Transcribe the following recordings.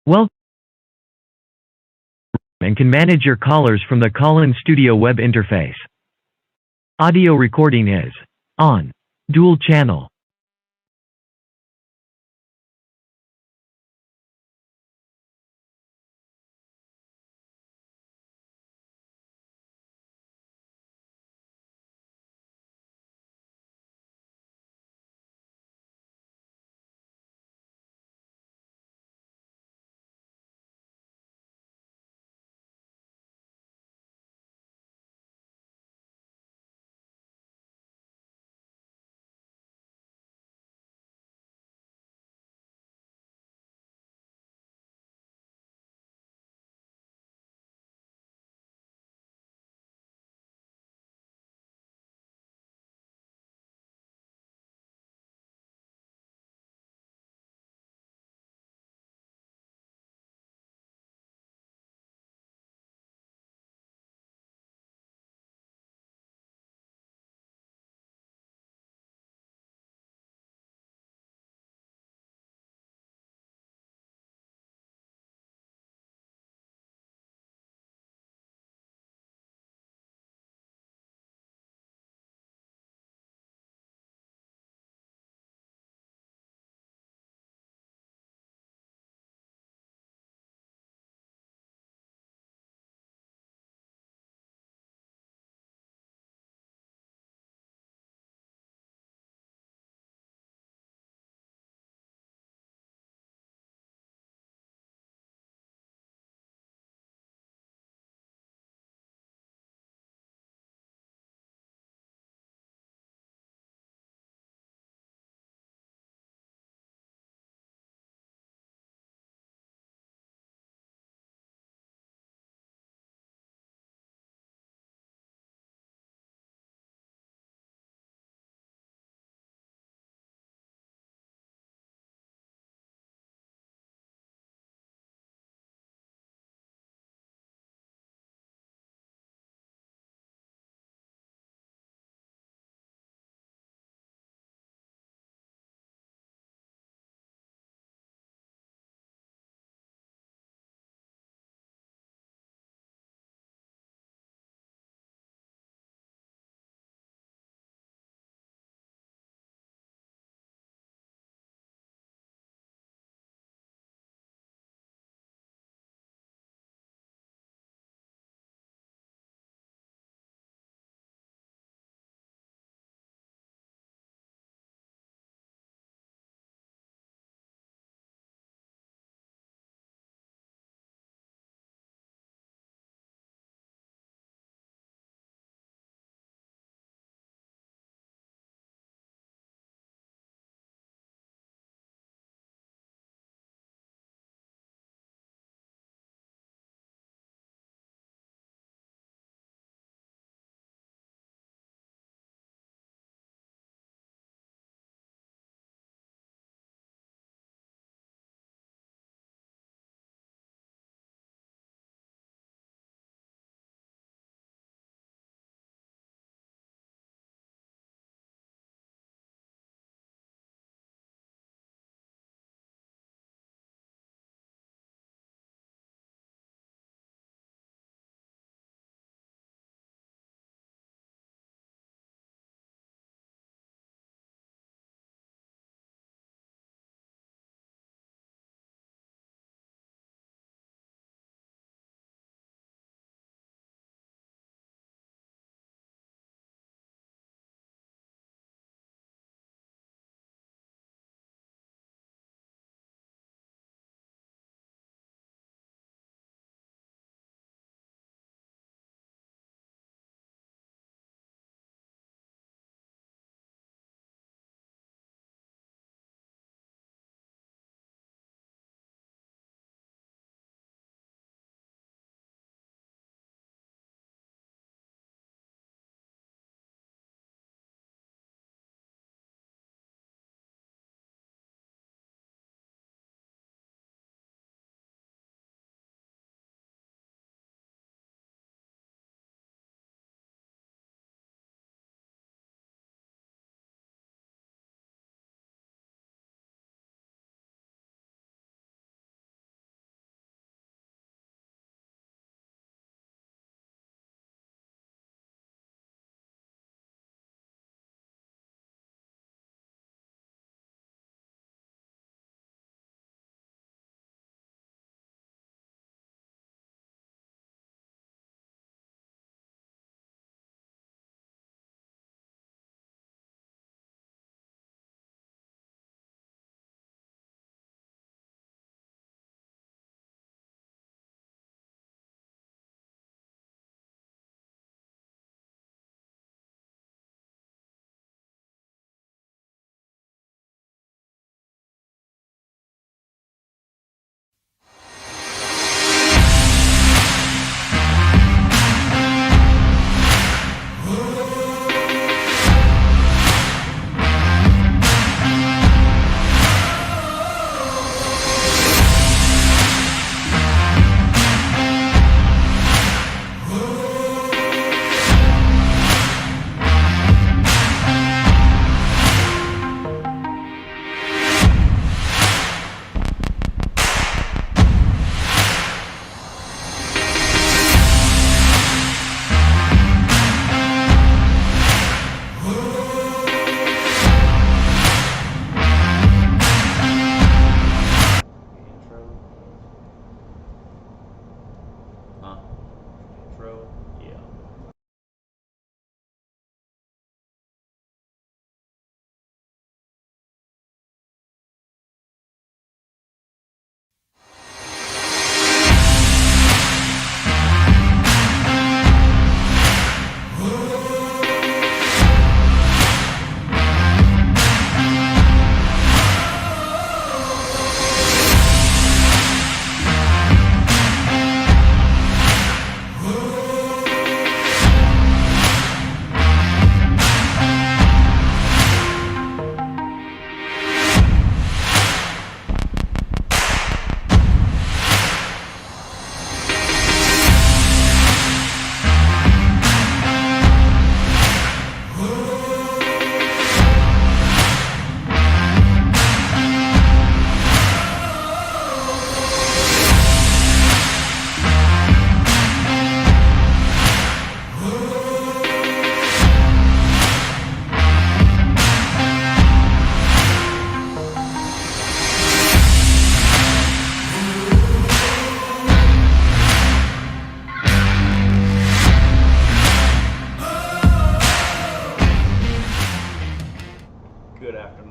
Welcome and can manage your callers from the Call-In Studio web interface. Audio recording is on. Dual channel.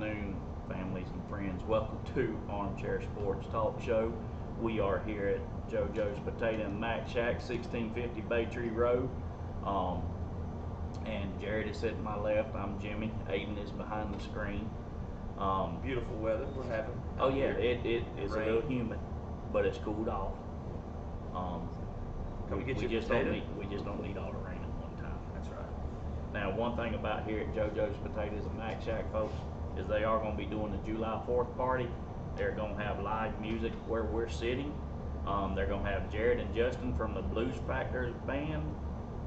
afternoon, families and friends. Welcome to Armchair Sports Talk Show. We are here at JoJo's Potato and Mac Shack, 1650 Baytree Rd. And Jared is sitting to my left. I'm Jimmy. Aiden is behind the screen. Beautiful weather we're having. Oh yeah, it's a little humid, but it's cooled off. We just don't need all the rain at one time. That's right. Now, one thing about here at JoJo's Potatoes and Mac Shack, folks, is they are going to be doing the July 4th party. They're going to have live music where we're sitting. They're going to have Jared and Justin from the Blues Factors band,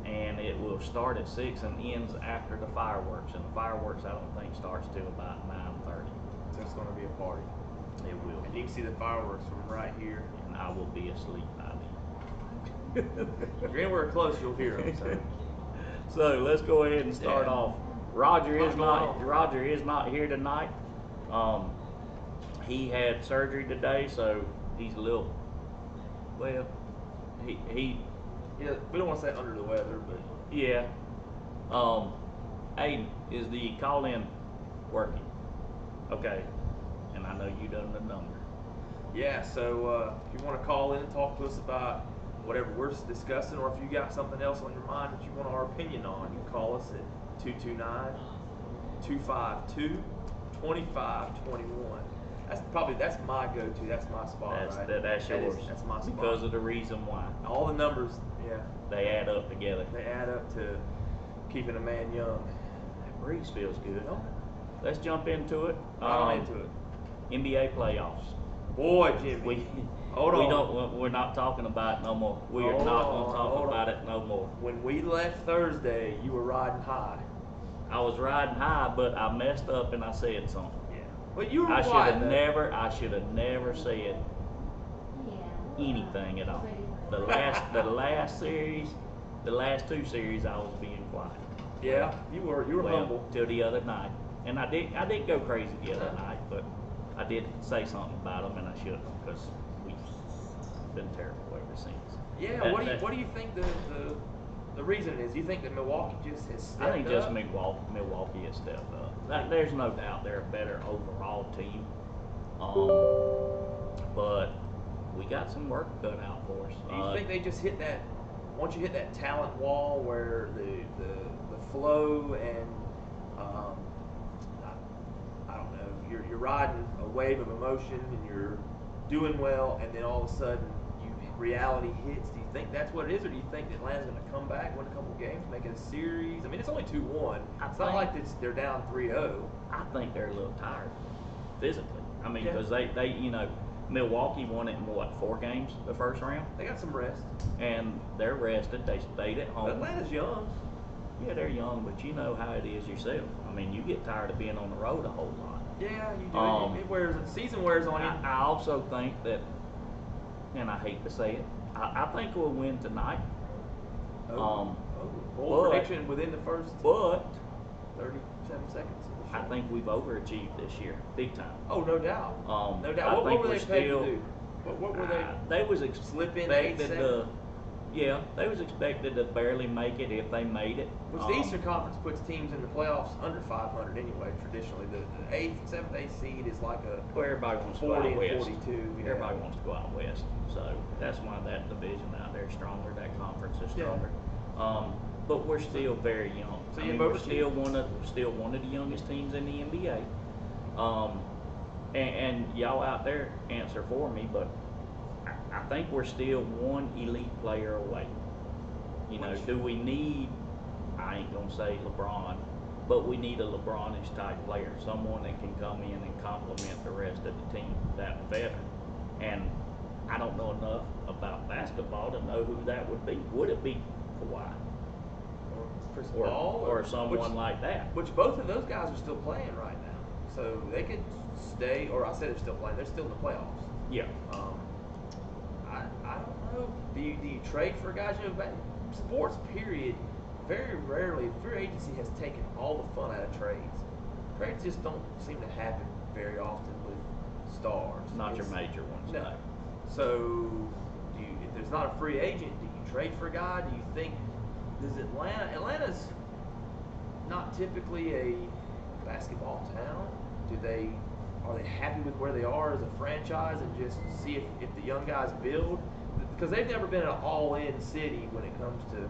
and it will start at 6 and ends after the fireworks. And the fireworks, I don't think, starts till about 9:30. So it's going to be a party. It will. And you can see the fireworks from right here. And I will be asleep by then. If you're anywhere close, you'll hear them. So let's go ahead and start off. Roger is not here tonight. He had surgery today, so he's a little, well, he Yeah, we don't want to say under the weather, but yeah. Aiden, is the call-in working? Okay. And I know you done the number. yeah. So if you want to call in and talk to us about whatever we're discussing, or if you got something else on your mind that you want our opinion on, you can call us at 229-252-2521. That's my go-to. That's my spot. That's yours. That's my spot. Because of the reason why. All the numbers, yeah, They add up together. they add up to keeping a man young. That breeze feels good. No? Let's jump into it. Right on into it. NBA playoffs. Boy, Jimmy. We're not talking about it no more. We are not going to talk about it no more. When we left Thursday, you were riding high. I was riding high, but I messed up and I said something. Yeah. But you were I quiet. I should have never said anything at all. The last two series, I was being quiet. Yeah, you were humble. Till the other night, and I didn't go crazy the other night, but I did say something about them, and I shouldn't, because we've been terrible ever since. Yeah. What do you think the reason is? Do you think that Milwaukee just has stepped up? I think just Milwaukee has stepped up. There's no doubt they're a better overall team, but we got some work cut out for us. Do you think they just hit that? Once you hit that talent wall, where the flow and I don't know, you're riding a wave of emotion and you're doing well, and then all of a sudden reality hits. Do you think that's what it is, or do you think that Atlanta's going to come back, win a couple games, make it a series? I mean, it's only 2-1. It's not like they're down 3-0. I think they're a little tired physically. I mean, Yeah. because they Milwaukee won it in what, 4 games the first round, They got some rest. and they're rested. They stayed at home. Atlanta's young. Yeah, they're young, but you know how it is yourself. I mean, you get tired of being on the road a whole lot. Yeah, you do. It wears. The season wears on you. I also think that, and I hate to say it, I think we'll win tonight. Bold prediction within the first But 37 seconds. I think we've overachieved this year, big time. Oh, no doubt. No doubt. I What think were they we're paid still- to do? What were they? They was Slip in expected 8-7? to. Yeah, they was expected to barely make it if they made it. Which the Eastern Conference puts teams in the playoffs under 500 anyway. Traditionally, the 8th, 7th, 8th seed is like a Well, everybody wants to go 40 out and west. 42. Yeah. Everybody wants to go out west, so that's why that division out there is stronger. That conference is stronger. But we're still very young. So we're still one of the youngest teams in the NBA. And y'all out there answer for me, but I think we're still one elite player away. You know, do we need? I ain't gonna say LeBron, but we need a LeBronish type player, someone that can come in and complement the rest of the team, that veteran. And I don't know enough about basketball to know who that would be. Would it be Kawhi? Chris Paul or someone like that? Which both of those guys are still playing right now, so they could stay. Or I said they're still playing. They're still in the playoffs. Yeah. I don't know. Do you trade for guys? You know, sports period. Very rarely, free agency has taken all the fun out of trades. Trades just don't seem to happen very often with stars. Not your major ones. No. So, if there's not a free agent, do you trade for a guy? Do you think, Atlanta's not typically a basketball town, Are they happy with where they are as a franchise and just see if the young guys build? Because they've never been an all-in city when it comes to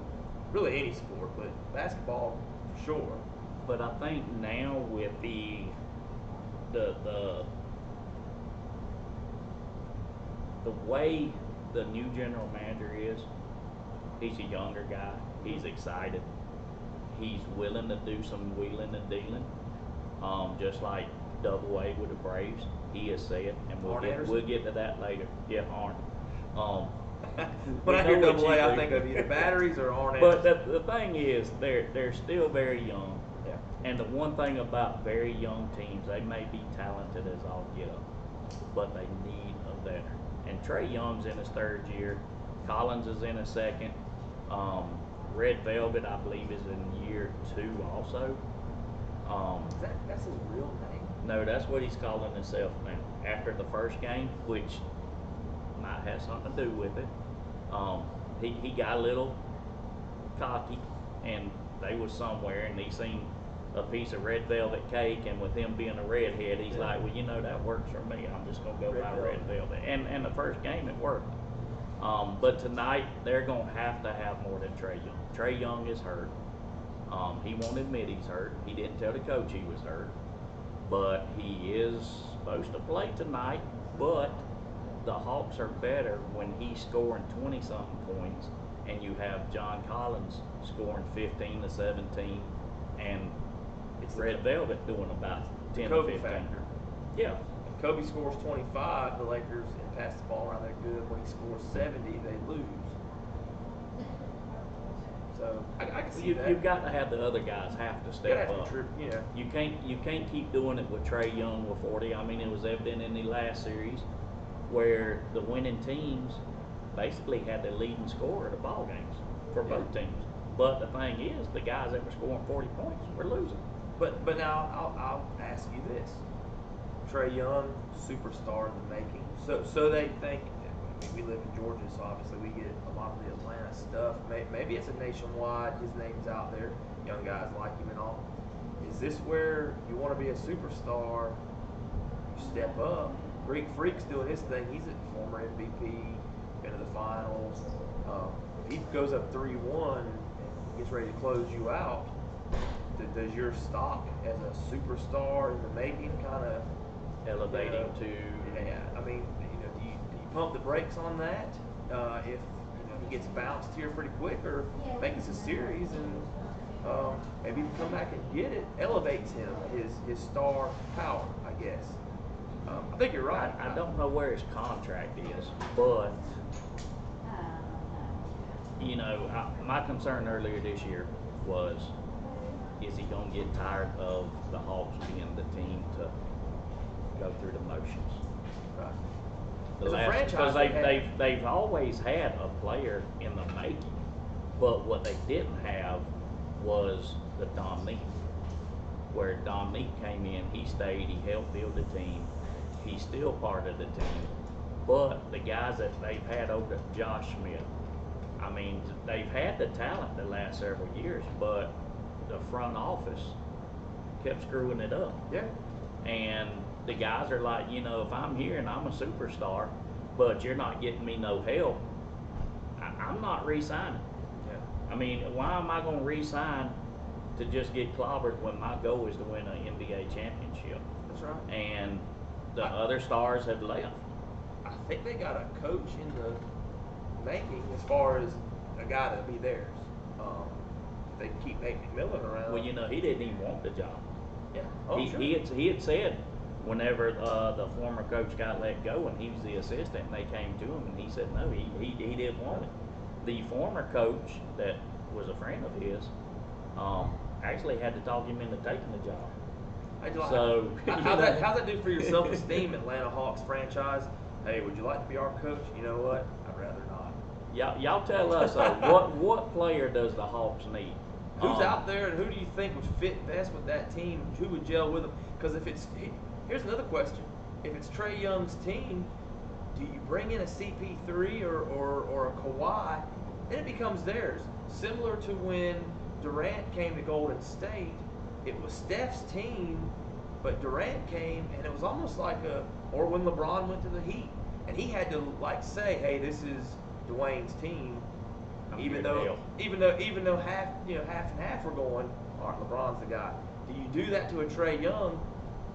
really any sport, but basketball for sure. But I think now with the way the new general manager is, he's a younger guy. He's excited. He's willing to do some wheeling and dealing, just like Double A with the Braves. He has said, and we'll get to that later. Yeah, Arn. When I hear Double A, I think of either batteries or Arn. But the thing is, they're still very young. Yeah. And the one thing about very young teams, they may be talented as all get up, but they need a veteran. And Trae Young's in his third year. Collins is in his second. Red Velvet, I believe, is in year 2 also. That's his real name? No, that's what he's calling himself now. After the first game, which might have something to do with it. He got a little cocky, and they was somewhere, and he seen a piece of red velvet cake, and with him being a redhead, he's like, well, you know, that works for me. I'm just gonna go buy red velvet. And the first game it worked. But tonight they're gonna have to have more than Trae Young. Trae Young is hurt. He won't admit he's hurt. He didn't tell the coach he was hurt, but he is supposed to play tonight. But the Hawks are better when he's scoring 20-something points, and you have John Collins scoring 15 to 17, and it's Red Velvet doing about 10 to 15. Factor. Yeah. If Kobe scores 25, the Lakers and pass the ball around there good. When he scores 70, they lose. So I can see that. You've got to have the other guys have to step up. Yeah. You can't keep doing it with Trae Young with 40. I mean, it was evident in the last series where the winning teams basically had the leading scorer of the ball games for both teams. But the thing is, the guys that were scoring 40 points were losing. But now I'll ask you this: Trae Young, superstar in the making. So they think. I mean, we live in Georgia, so obviously we get a lot of the Atlanta stuff. Maybe it's a nationwide. His name's out there. Young guys like him and all. Is this where you want to be a superstar? You step up. Greek Freak's doing his thing. He's a former MVP, been to the finals. If he goes up 3-1 and gets ready to close you out, does your stock as a superstar in the making kind of elevating to? Yeah, I mean, do you pump the brakes on that if he gets bounced here pretty quick, or make this a series and maybe come back and get it? Elevates him, his star power, I guess. I think you're right. I don't know where his contract is, but my concern earlier this year was, is he going to get tired of the Hawks being the team to go through the motions? Right. Because they've always had a player in the making, but what they didn't have was the Dominique. Where Dominique came in, he stayed, he helped build the team. He's still part of the team, but the guys that they've had over, Josh Smith, I mean, they've had the talent the last several years, but the front office kept screwing it up. Yeah. And the guys are like, if I'm here and I'm a superstar, but you're not getting me no help, I'm not re-signing. Yeah. I mean, why am I going to re-sign to just get clobbered when my goal is to win an NBA championship? That's right. And the other stars have left. I think they got a coach in the making as far as a guy that'll be theirs. They keep Nate McMillan around. Well, he didn't even want the job. Yeah. Oh, sure. He had said whenever the former coach got let go and he was the assistant, and they came to him and he said no, he didn't want it. The former coach that was a friend of his actually had to talk him into taking the job. So how's that do for your self-esteem, Atlanta Hawks franchise? Hey, would you like to be our coach? You know what? I'd rather not. Y'all tell us though, what player does the Hawks need? Who's out there, and who do you think would fit best with that team? Who would gel with them? Because here's another question: if it's Trae Young's team, do you bring in a CP3 or a Kawhi? Then it becomes theirs. Similar to when Durant came to Golden State, it was Steph's team, But Durant came, and it was almost like or when LeBron went to the Heat, and he had to like say, "Hey, this is Dwayne's team," even though half and half were going, "All right, LeBron's the guy." Do you do that to a Trae Young?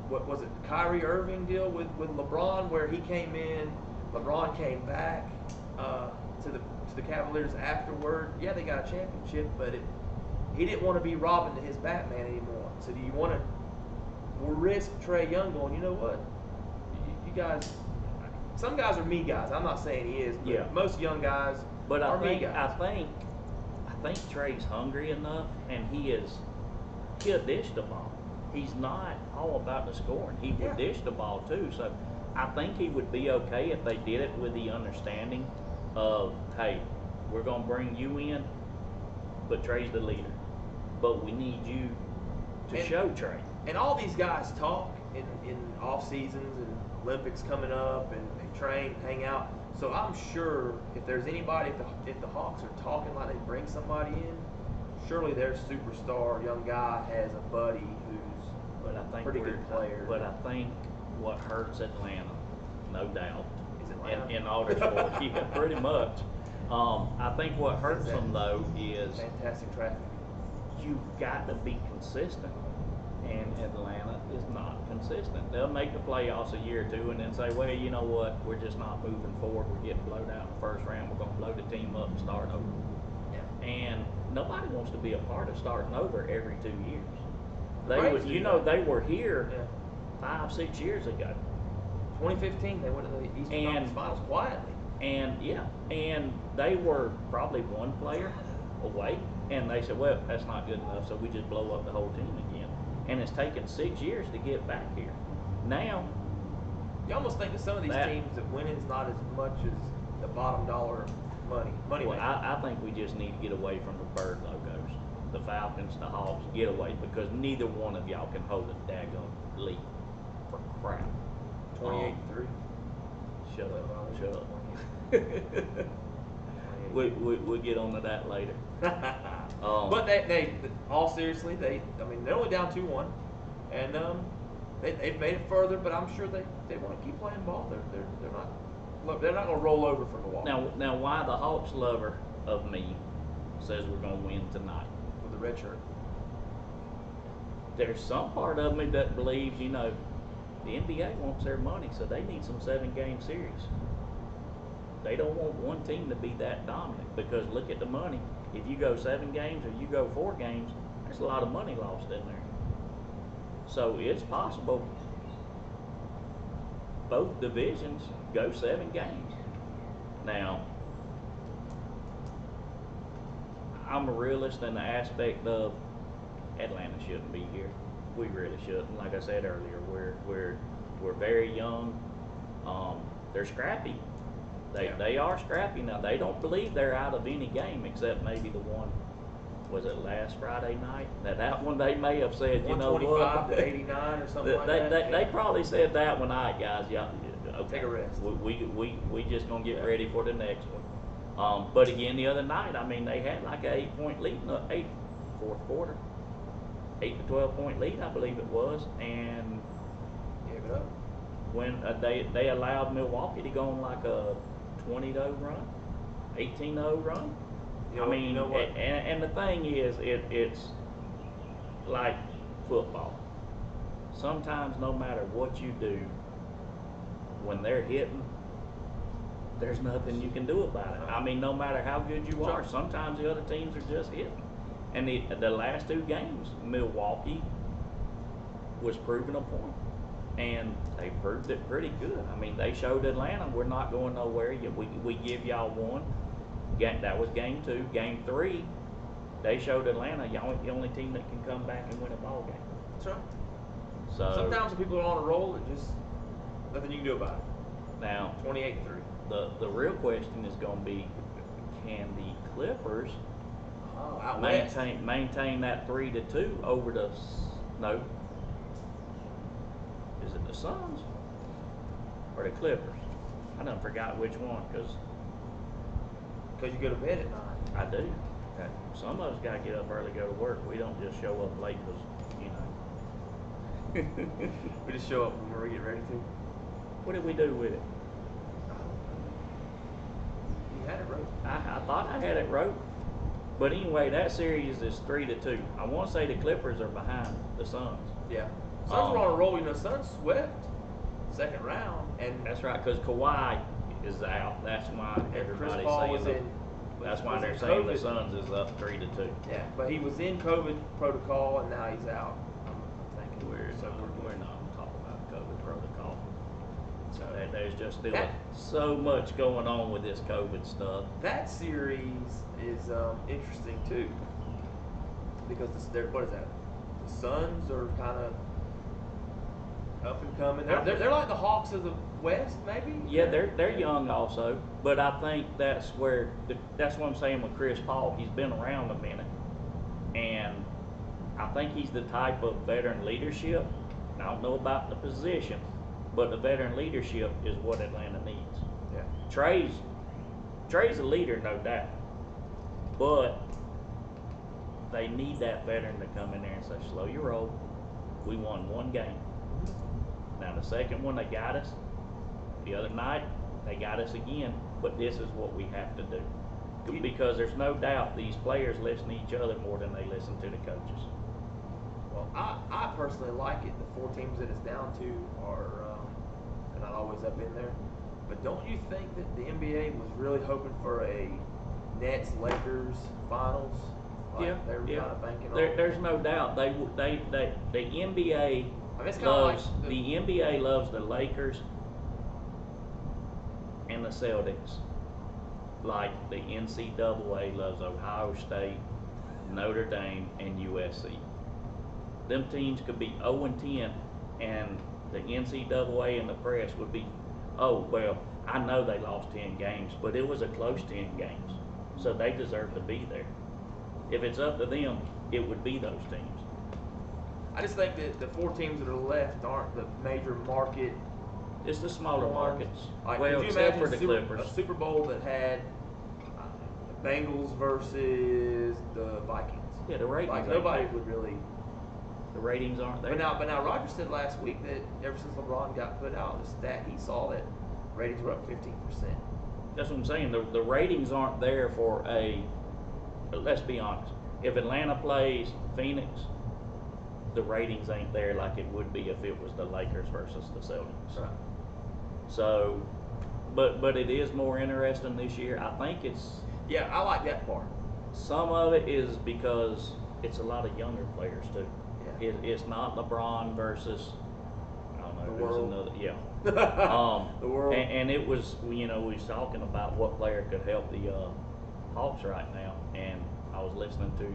What was it, the Kyrie Irving deal with LeBron, where he came in, LeBron came back to the Cavaliers afterward? Yeah, they got a championship, but he didn't want to be Robin to his Batman anymore. So do you want to risk Trae Young going, you know what, you guys, some guys are me guys. I'm not saying he is, but most young guys are me guys. I think Trae's hungry enough, and he'll dish the ball. He's not all about the scoring. He would dish the ball too. So I think he would be okay if they did it with the understanding of, hey, we're gonna bring you in, but Trae's the leader. But we need you to show Trae. And all these guys talk in off seasons and Olympics coming up, and they train, hang out. So I'm sure if there's anybody, if the Hawks are talking like they bring somebody in, surely their superstar young guy has a buddy who's a pretty good player. But I think what hurts Atlanta, no doubt, is Atlanta in all their sports, yeah, pretty much. I think what hurts them though is fantastic traffic. You've got to be consistent, and Atlanta is not consistent. They'll make the playoffs a year or two and then say, well, you know what, we're just not moving forward. We're getting blowed out in the first round. We're going to blow the team up and start over. Yeah. And nobody wants to be a part of starting over every 2 years. They were here 5-6 years ago. 2015, they went to the Eastern Conference Finals quietly. And they were probably one player away, and they said, well, that's not good enough, so we just blow up the whole team again. And it's taken 6 years to get back here. Now, you almost think that some of these teams that winning's not as much as the bottom dollar money. Well, I think we just need to get away from the bird logos, the Falcons, the Hawks. Get away, because neither one of y'all can hold a daggone lead for crap. 28-3. Shut up. We'll get on to that later. But they all seriously, they're only down 2-1, and they've made it further. But I'm sure they want to keep playing ball. They're not going to roll over for Milwaukee. Now, why the Hawks lover of me says we're going to win tonight with the red shirt? There's some part of me that believes, the NBA wants their money, so they need some 7-game series. They don't want one team to be that dominant, because look at the money. If you go 7 games or you go 4 games, there's a lot of money lost in there. So it's possible both divisions go 7 games. Now, I'm a realist in the aspect of Atlanta shouldn't be here. We really shouldn't. Like I said earlier, we're very young. They're scrappy. They are scrappy. Now, they don't believe they're out of any game except maybe the one, was it last Friday night? That one they may have said, you know what? 125 to 89 or something like that. They probably said that one night, guys. Yeah, okay. Take a rest. We just gonna get ready for the next one. But again, the other night, they had like an 8-point lead in the fourth quarter, 8 to 12 point lead, I believe it was, and gave it up. When they allowed Milwaukee to go on like a 20-0 run, 18-0 run. You know what? And the thing is, it's like football. Sometimes, no matter what you do, when they're hitting, there's nothing you can do about it. No matter how good you are, sometimes the other teams are just hitting. And the last 2 games, Milwaukee was proving a point. And they proved it pretty good. They showed Atlanta, we're not going nowhere. We give y'all one. That was game 2. Game 3, they showed Atlanta, y'all ain't the only team that can come back and win a ball game. That's right. So sometimes when people are on a roll, it just nothing you can do about it. Now, 28-3. The real question is going to be, can the Clippers maintain that 3-2 over the Is it the Suns or the Clippers? I done forgot which one, because you go to bed at 9. I do. Okay. Some of us got to get up early, go to work. We don't just show up late because, We just show up when we get ready to. What did we do with it? You had it right. I thought I had it wrote. But anyway, that series is 3-2. I want to say the Clippers are behind the Suns. Yeah. Suns were on a roll. You know, Suns swept second round, and That's right, because Kawhi is out. That's why Chris everybody's Paul saying was that. in. That's why was they're in saying the COVID. Suns is up 3-2. Yeah, but he was in COVID protocol, and now he's out. I'm thinking. We're not talking about COVID protocol. So There's just still That- so much going on with this COVID stuff. that series is interesting too, because what is that? The Suns are kind of up and coming. They're like the Hawks of the West, maybe. Yeah, they're young also, but I think that's where that's what I'm saying with Chris Paul. He's been around a minute, and I think he's the type of veteran leadership. I don't know about the position, but the veteran leadership is what Atlanta needs. Yeah. Trae's a leader, no doubt, but they need that veteran to come in there and say, "Slow your roll. We won one game. Now the second one they got us. The other night they got us again. But this is what we have to do, because there's no doubt these players listen to each other more than they listen to the coaches." Well, I personally like it. The 4 teams that it's down to are they're not always up in there. But don't you think that the NBA was really hoping for a Nets Lakers finals? Like they were kind of banking on. There's no doubt the NBA I mean, it's kinda loves like the NBA loves the Lakers and the Celtics, like the NCAA loves Ohio State, Notre Dame, and USC. Them teams could be 0-10, and the NCAA and the press would be, "Oh well, I know they lost 10 games, but it was a close 10 games, so they deserve to be there." If it's up to them, it would be those teams. I just think that the 4 teams that are left aren't the major market. It's the smaller ones. markets. Like, Well, could you except imagine for the Clippers. a Super Bowl that had the Bengals versus the Vikings? Yeah, the ratings. Like ain't nobody there. would really. The ratings aren't there. But now Roger said last week that ever since LeBron got put out, the stat he saw that ratings were up 15%. That's what I'm saying. The ratings aren't there for a. Let's be honest. If Atlanta plays Phoenix, the ratings ain't there like it would be if it was the Lakers versus the Celtics. Right. So, but it is more interesting this year. I think it's Yeah, I like that part. some of it is because it's a lot of younger players too. Yeah. It's not LeBron versus I don't know The who's world. another. Yeah. The world. And it was, we was talking about what player could help the Hawks right now, and I was listening to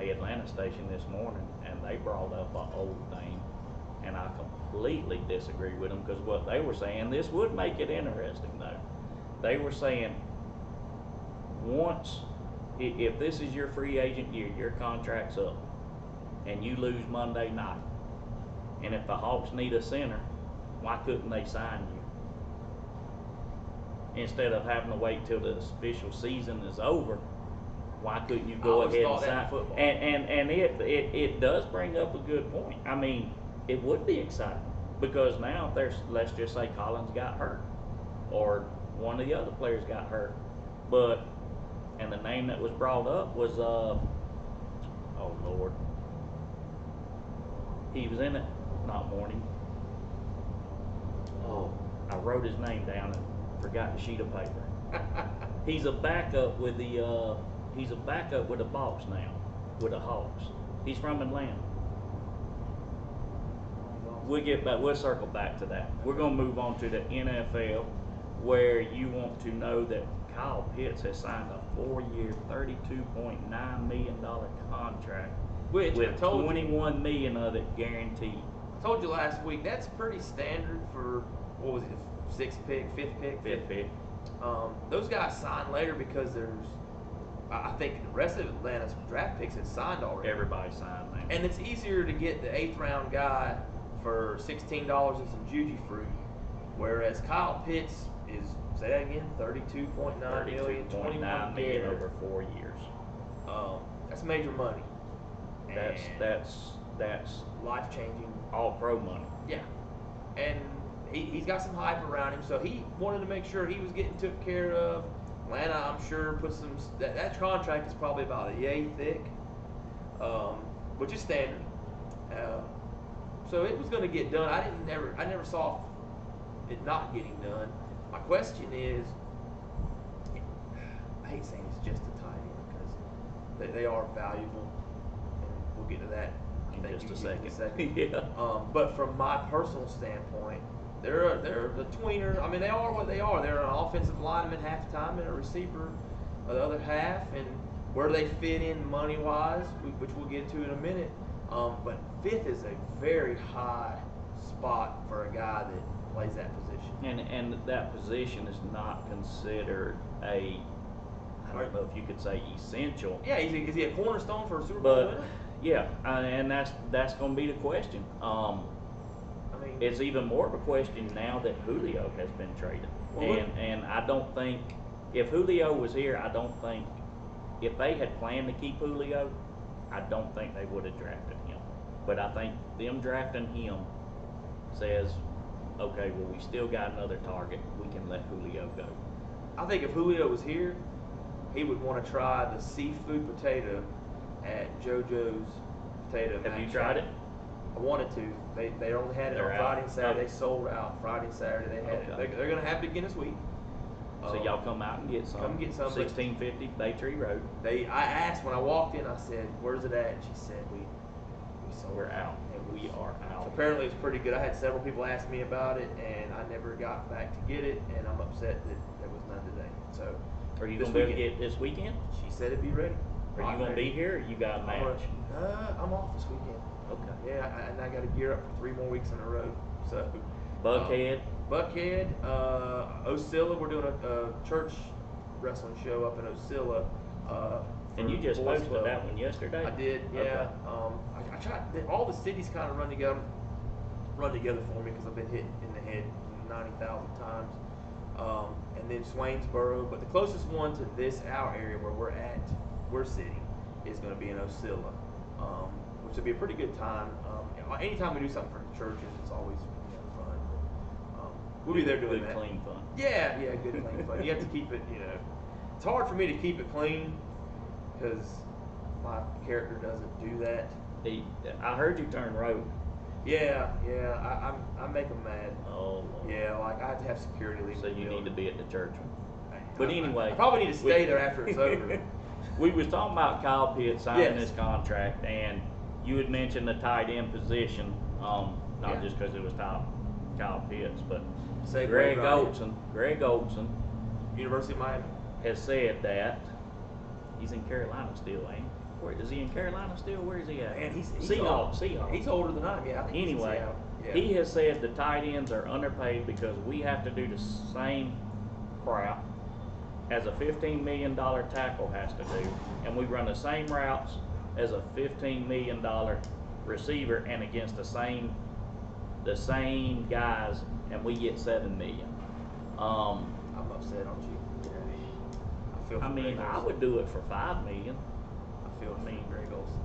a Atlanta station this morning, and they brought up an old thing, and I completely disagree with them, because what they were saying, this would make it interesting though. They were saying if this is your free agent year, your contract's up, and you lose Monday night, and if the Hawks need a center, why couldn't they sign you? Instead of having to wait till the official season is over, why couldn't you go ahead and sign? Football. And it does bring up a good point. I mean, it would be exciting, because now if there's, let's just say Collins got hurt, or one of the other players got hurt, and the name that was brought up was oh Lord, he was in it, not Morning. Oh, I wrote his name down and forgot the sheet of paper. He's a backup with the Bucs now, with the Hawks. He's from Atlanta. We'll circle back to that. We're gonna move on to the NFL, where you want to know that Kyle Pitts has signed a 4-year, $32.9 million contract, Which with I told $21 million of it guaranteed. I told you last week that's pretty standard for what was it, the 6th pick, 5th pick, Fifth pick. Those guys sign later because I think the rest of Atlanta's draft picks had signed already. Everybody signed now. And it's easier to get the 8th round guy for $16 and some juju fruit, whereas Kyle Pitts is, say that again, $32.9 million, $21 million over 4 years. That's major money. That's that's life changing. all pro money. Yeah, and he's got some hype around him, so he wanted to make sure he was getting took care of. Atlanta, I'm sure, put some. That contract is probably about a yay thick, which is standard. So it was going to get done. I never saw it not getting done. My question is, I hate saying it's just a tight end because they are valuable, and we'll get to that In just a second. yeah. But from my personal standpoint, they're a tweener. I mean, they are what they are. They're an offensive lineman half the time and a receiver the other half, and where they fit in money wise, which we'll get to in a minute. But fifth is a very high spot for a guy that plays that position. And that position is not considered I don't know if you could say essential. Yeah, is he a cornerstone for a Super Bowl winner? Yeah, and that's going to be the question. I mean, It's even more of a question now that Julio has been traded. Well, and I don't think, if Julio was here, I don't think, if they had planned to keep Julio, I don't think they would have drafted him. But I think them drafting him says, okay, well, we still got another target. We can let Julio go. I think if Julio was here, he would want to try the seafood potato at JoJo's Potato. Have you tried it? I wanted to. They only had it They're on Friday out. and Saturday. Okay. They sold out Friday and Saturday. They had Okay. it. They're going to have it again this week. So y'all come out and get some. Come get some. 1650 Baytree Rd. I asked when I walked in. I said, "Where's it at?" And she said, "We sold We're it." out. We are So out. apparently it's pretty good. I had several people ask me about it, and I never got back to get it, and I'm upset that there was none today. So Are you this going to be able to weekend. get this weekend? She said it'd be ready. Are you going to be here, or you got a match? I'm off this weekend. Okay. Yeah, and I got to gear up for 3 more weeks in a row. So Buckhead. Buckhead, Osceola. We're doing a church wrestling show up in Osceola. And you just Boys posted Club. that one yesterday? I did, yeah. Okay. I tried. All the cities kind of run together for me because I've been hit in the head 90,000 times. And then Swainsboro, but the closest one to our area where we're sitting, is going to be in Osceola, which will be a pretty good time. Anytime we do something for the churches, it's always fun. We'll be there doing good, that. clean fun. Yeah, good clean fun. You have to keep it, It's hard for me to keep it clean because my character doesn't do that. I heard you turn rogue. Yeah, I make them mad. Oh, Lord. Yeah, like I have to have security leave. So you need to be at the church one. But anyway, I probably need to stay there after it's over. We was talking about Kyle Pitts signing Yes. his contract, and you had mentioned the tight end position, not Yeah. just because it was Kyle Pitts, but Segue Greg right Olson University of Miami. has said that he's in Carolina still, ain't he? Where is he in Carolina still? Where is he at? Man, he's Seahawks. He's older than I am. Yeah, I think Anyway, he's in Seattle. he has said the tight ends are underpaid because we have to do the same crap as a $15 million tackle has to do, and we run the same routes as a $15 million receiver, and against the same guys, and we get $7 million. I'm upset, aren't you? Yeah. I feel. I mean, I would do it for $5 million. I feel. Greg Olson.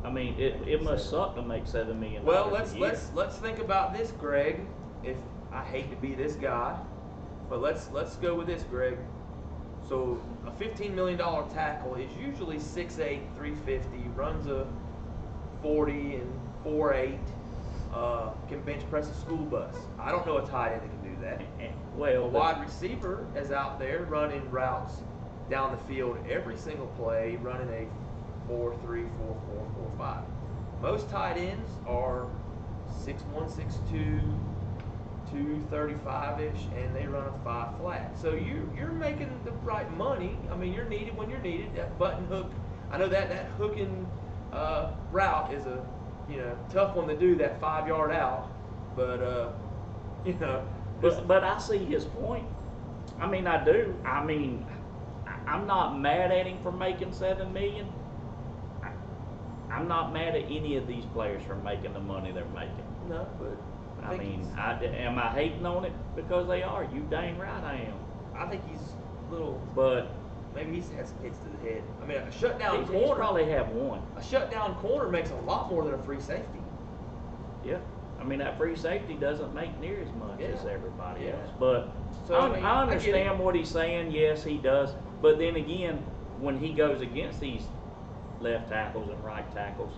I mean, it must suck to make $7 million. Well, a year. let's think about this, Greg. If I hate to be this guy, but let's go with this, Greg. So a $15 million tackle is usually 6'8", 350, runs a 40 and 4'8", can bench press a school bus. I don't know a tight end that can do that. Well, A wide receiver is out there running routes down the field every single play, running a 4-3, 4-4, 4-5. Most tight ends are 6'1", 6'2", 235-ish, and they run a 5 flat. So you're making the right money. I mean, you're needed when you're needed. That button hook, I know that hooking route is a tough one to do, that 5-yard out, but But I see his point. I mean, I do. I mean, I'm not mad at him for making $7 million. I'm not mad at any of these players for making the money they're making. no, but I mean, am I hating on it because they are? You dang right I am. I think he's a little. But maybe he's had some hits to the head. I mean, a shutdown He's corner. probably have one. A shutdown corner makes a lot more than a free safety. Yeah. I mean, that free safety doesn't make near as much as Yeah. everybody Yeah. else. But So, I I mean, I I get understand it. what he's saying. Yes, he does. But then again, when he goes against these left tackles and right tackles,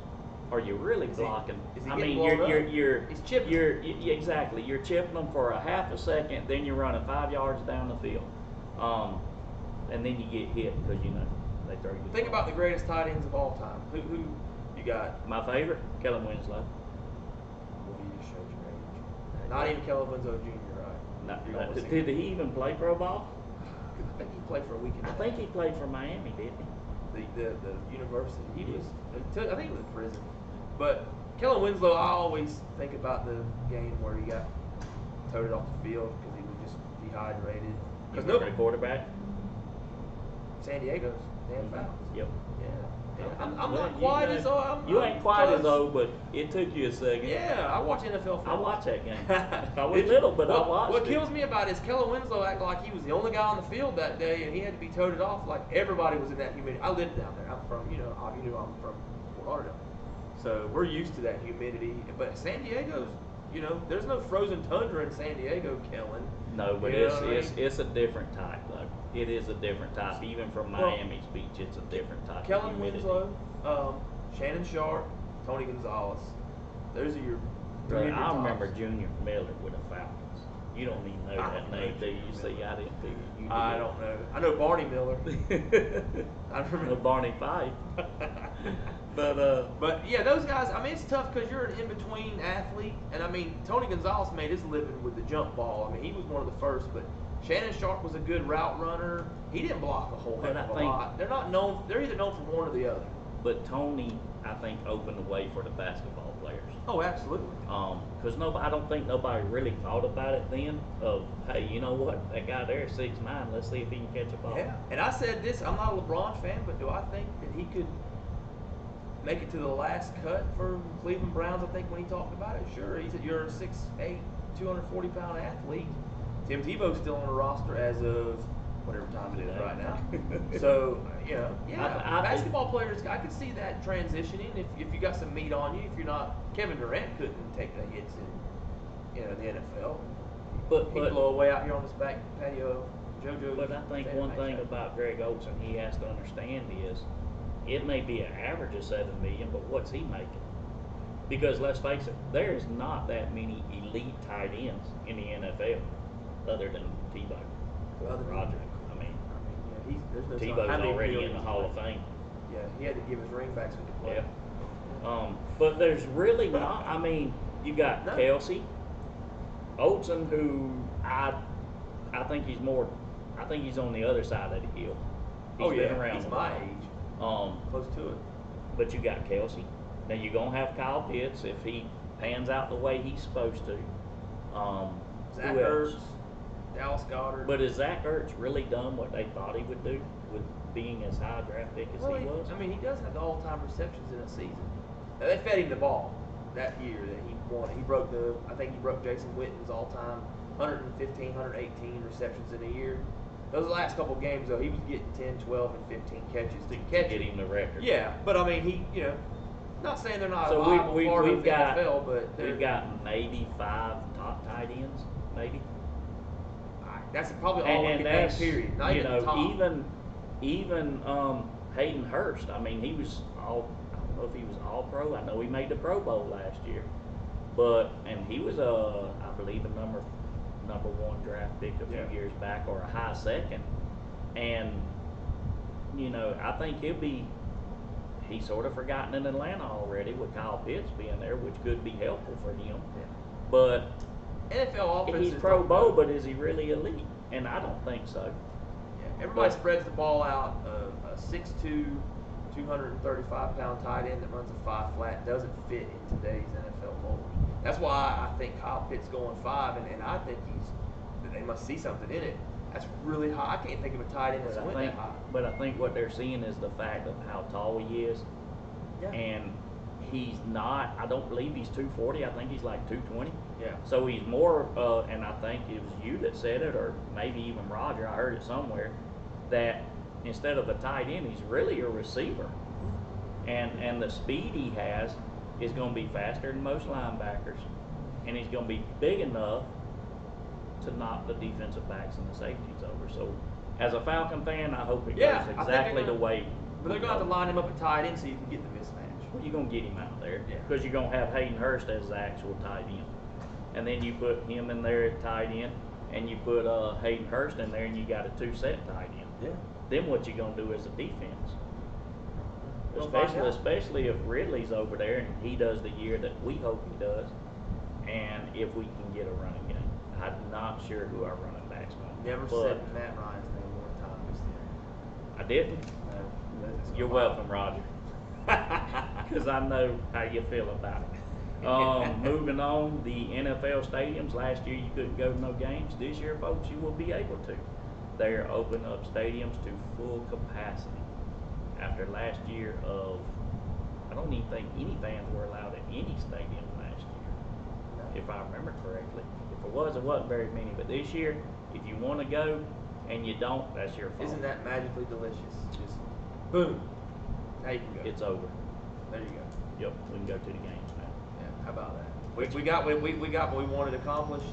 are you really Is he- blocking? is he I getting mean, blown up? you're He's chipping exactly. You're chipping them for a half a second, then you're running 5 yards down the field, and then you get hit because they throw you. the Think ball. about the greatest tight ends of all time. Who you got? My favorite, Kellen Winslow. Well, you just showed your age. Not even Kellen Winslow Jr., right? No, You're gonna did he even play pro ball? I think he played for a weekend. I think he played for Miami, didn't he? The university. He Yeah. was. I think he was in prison. But Kellen Winslow, I always think about the game where he got toted off the field because he was just dehydrated. Because Because the quarterback. San Diego's Dan Fouts. Yep. Yeah. I'm Well, not quite as old. You ain't quite as close. old, but it took you a second. Yeah, I watch NFL. I films. watched that game. I was little, but I watched What it. kills me about it is Kellen Winslow acted like he was the only guy on the field that day, and he had to be toted off like everybody was in that humidity. I lived down there. I'm from, you know I'm from Fort Lauderdale, so we're used to that humidity. But San Diego's, there's no frozen tundra in San Diego, Kellen. No, but You know what I it's a different type though. It is a different type. Even from Miami's beach, it's a different type. Kellen of humidity. Winslow, Shannon Sharp, Tony Gonzalez. Those are your three. But I remember Junior Miller with the Falcons. You don't even know I that don't know name, do you? Junior See, Miller. I didn't figure you did. I don't know. I know Barney Miller. I No remember. Barney Fife. But yeah, those guys. I mean, it's tough because you're an in-between athlete, and I mean, Tony Gonzalez made his living with the jump ball. I mean, he was one of the first. But Shannon Sharp was a good route runner. He didn't block a whole heck But I of a think- lot. They're not known. They're either known for one or the other. But Tony, I think, opened the way for the basketball players. Oh, absolutely. Because I don't think nobody really thought about it then. Of hey, you know what? That guy there is 6'9". Let's see if he can catch a ball. Yeah, and I said this. I'm not a LeBron fan, but do I think that he could make it to the last cut for Cleveland Browns? I think when he talked about it, sure. He said you're a 6'8", 240-pound athlete. Tim Tebow's still on the roster as of whatever time it is right now. So yeah, I think- basketball players, I could see that transitioning if you got some meat on you. If you're not, Kevin Durant couldn't take the hits in the NFL. But He'd blow away out here on this back patio. JoJo. But I think one thing about Greg Olson he has to understand is it may be an average of $7 million, but what's he making? Because let's face it, there's not that many elite tight ends in the NFL other than Tebow or Other than- Roger. I mean, Yeah, there's no telling Tebow's how many already in the millions Hall he of made. Fame. Yeah, he had to give his ring back so he could play. Yeah. But there's really not. I mean, you got No. Kelsey, Olsen, who I think he's more. I think he's on the other side of the hill. He's been around he's a my while. age, close to it. But you got Kelsey. Now you're gonna have Kyle Pitts if he pans out the way he's supposed to. Zach Who else? Ertz, Dallas Goddard. But has Zach Ertz really done what they thought he would do with being as high a draft pick as well, he was? I mean, he does have the all-time receptions in a season. Now, they fed him the ball that year that he won. I think he broke Jason Witten's all-time 115, 118 receptions in a year. Those last couple games, though, he was getting 10, 12, and 15 catches to to get him the record. Yeah, but I mean, not saying they're not So a viable part we've of the got NFL, but we've got maybe 5 top tight ends, maybe. That's probably all we And can name, that's period. Not even top. even Hayden Hurst. I mean, he was all. I don't know if he was all pro. I know he made the Pro Bowl last year, and he was I believe a number 1 draft pick a few years back, or a high second, and I think he's sort of forgotten in Atlanta already with Kyle Pitts being there, which could be helpful for him, but. NFL offenses. He's Pro don't Bowl, know. but is he really elite? And I don't think so. Yeah, everybody spreads the ball out. A 6'2", 235-pound tight end that runs a 5 flat doesn't fit in today's NFL mold. That's why I think Kyle Pitts going 5, and I think they must see something in it. That's really high. I can't think of a tight end that's went that high. But I think what they're seeing is the fact of how tall he is, and he's not. I don't believe he's 240. I think he's like 220. Yeah. So he's more. And I think it was you that said it, or maybe even Roger. I heard it somewhere that instead of a tight end, he's really a receiver. And the speed he has is going to be faster than most linebackers, and he's going to be big enough to knock the defensive backs and the safeties over. So, as a Falcon fan, I hope it Yeah, goes I think exactly they're the gonna- way. But they're going to have to line him up at tight end so you can get the mismatch. Well, you're going to get him out there Yeah. because you're going to have Hayden Hurst as the actual tight end. And then you put him in there at tight end, and you put Hayden Hurst in there, and you got a two-set tight end. Yeah. Then what you going to do as a defense? We'll find out. Especially if Ridley's over there and he does the year that we hope he does, and if we can get a running game. I'm not sure who our running back's going to be. Never said Matt Ryan's name one time this year. I didn't. No, that's You're welcome, Roger. Because I know how you feel about it. Moving on, the NFL stadiums. Last year you couldn't go to no games. This year, folks, you will be able to. They're opening up stadiums to full capacity. After last year of, I don't even think any fans were allowed at any stadium last year, if I remember correctly. If it wasn't very many. But this year, if you want to go and you don't, that's your fault. Isn't that magically delicious? Just boom. Now you can go. It's over. There you go. Yep, we can go to the games now. Yeah, how about that? We got what we wanted accomplished.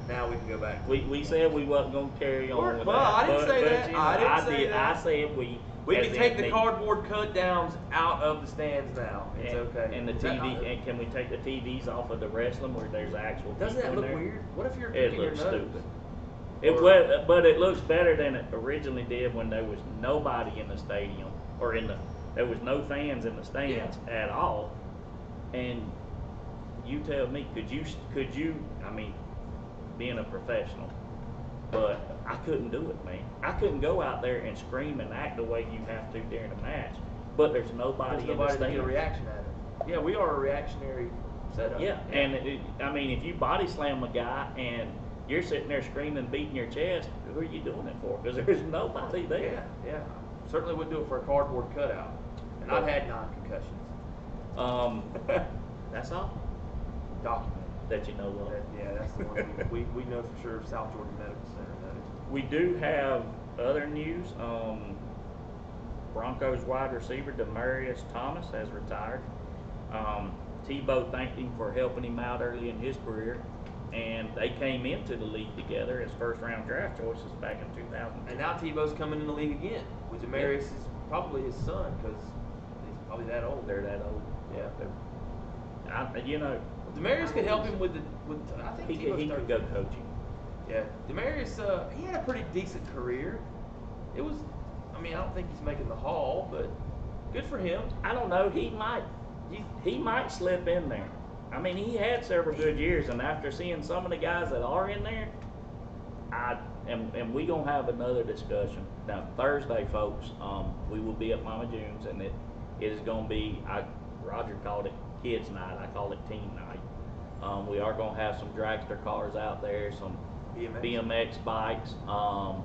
Now we can go back. We said we wasn't going to carry on with well, that. I didn't say that. You know, I didn't say that. I said we. We as can in take the me. cardboard cut downs out of the stands now. It's and, okay. And the Is that TV, not- and can we take the TVs off of the wrestling where there's actual Doesn't people that in look there? weird? What if you're It picking your looks nose? stupid. But it looks better than it originally did when there was nobody in the stadium or there was no fans in the stands at all. And you tell me, could you? I mean, being a professional, but I couldn't do it, man. I couldn't go out there and scream and act the way you have to during a match. But there's nobody in the to stadium. get a reaction at it. Yeah, we are a reactionary setup. Yeah, and I mean, if you body slam a guy and you're sitting there screaming, beating your chest, who are you doing it for? Because there's nobody there. Yeah. Certainly wouldn't do it for a cardboard cutout. And I've had 9 concussions. That's all Documented. that you know of. That's the one we know for sure. South Georgia Medical Center knows. We do have other news. Broncos wide receiver Demaryius Thomas has retired. Tebow thanked him for helping him out early in his career, and they came into the league together as first-round draft choices back in 2000. And now Tebow's coming in the league again, which Demaryius is probably his son because he's probably that old. They're that old. Yeah. Demaryius Demaryius could help him with I think he Tebow's could go coaching. Yeah, Demaryius, he had a pretty decent career. It was, I don't think he's making the Hall, but good for him. I don't know. He might slip in there. I mean, he had several good years, and after seeing some of the guys that are in there, and we gonna have another discussion now Thursday, folks. We will be at Mama June's, and it is gonna be. Roger called it kids' night. I call it teen night. We are gonna have some dragster cars out there, some BMX bikes. I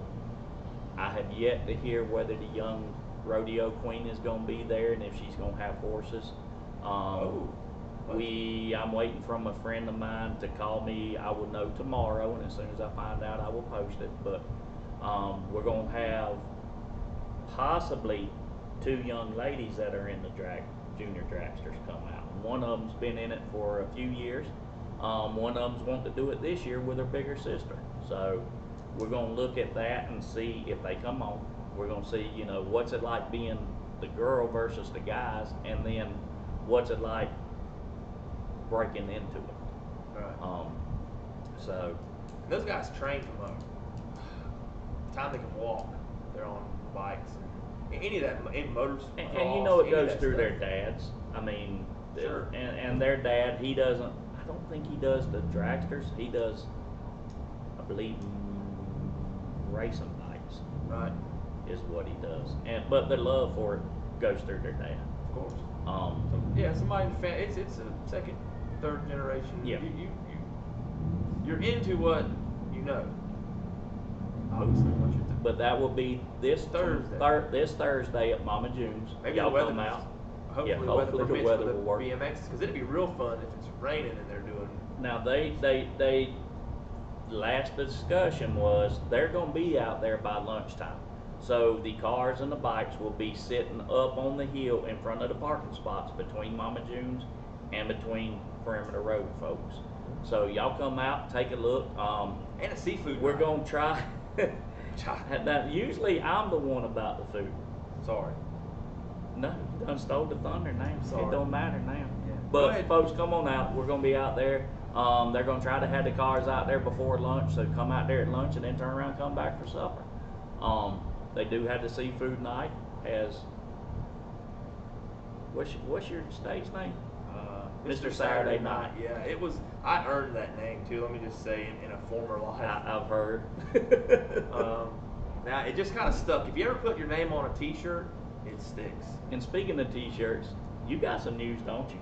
have yet to hear whether the young rodeo queen is gonna be there and if she's gonna have horses. I'm waiting from a friend of mine to call me. I will know tomorrow, and as soon as I find out, I will post it. But we're gonna have possibly 2 young ladies that are in the junior dragsters come out. One of them's been in it for a few years. One of them's wanting to do it this year with her bigger sister. So we're gonna look at that and see if they come on. We're gonna see, what's it like being the girl versus the guys, and then what's it like breaking into it. Right. So those guys train from the time they can walk. They're on bikes and any of that in motors. And it goes through their dads. I mean, sure. And their dad, he doesn't. I don't think he does the dragsters. He does, I believe, racing bikes. Right. Is what he does. But the love for it goes through their dad. Of course. Somebody in the family. It's a second, third generation. Yeah. You're into what you know. Obviously, what you're But that will be this Thursday. This Thursday at Mama June's. Maybe y'all the weather come out. Hopefully, hopefully the weather will work. BMX, because it'd be real fun if it's raining and they're doing. Now they last discussion was they're going to be out there by lunchtime. So the cars and the bikes will be sitting up on the hill in front of the parking spots between Mama June's and between Perimeter Road folks. So y'all come out, take a look. And a seafood We're night. going to try. Now, usually I'm the one about the food. Sorry. No, you done stole the thunder now. Sorry. It don't matter now. Yeah. Go But ahead. folks, come on out. We're going to be out there. They're going to try to have the cars out there before lunch. So come out there at lunch and then turn around and come back for supper. They do have the seafood night. As what's your stage name? Mr. Saturday Night. Yeah, it was. I earned that name too. Let me just say, in a former life. I've heard. Now it just kind of stuck. If you ever put your name on a T-shirt, it sticks. And speaking of T-shirts, you got some news, don't you?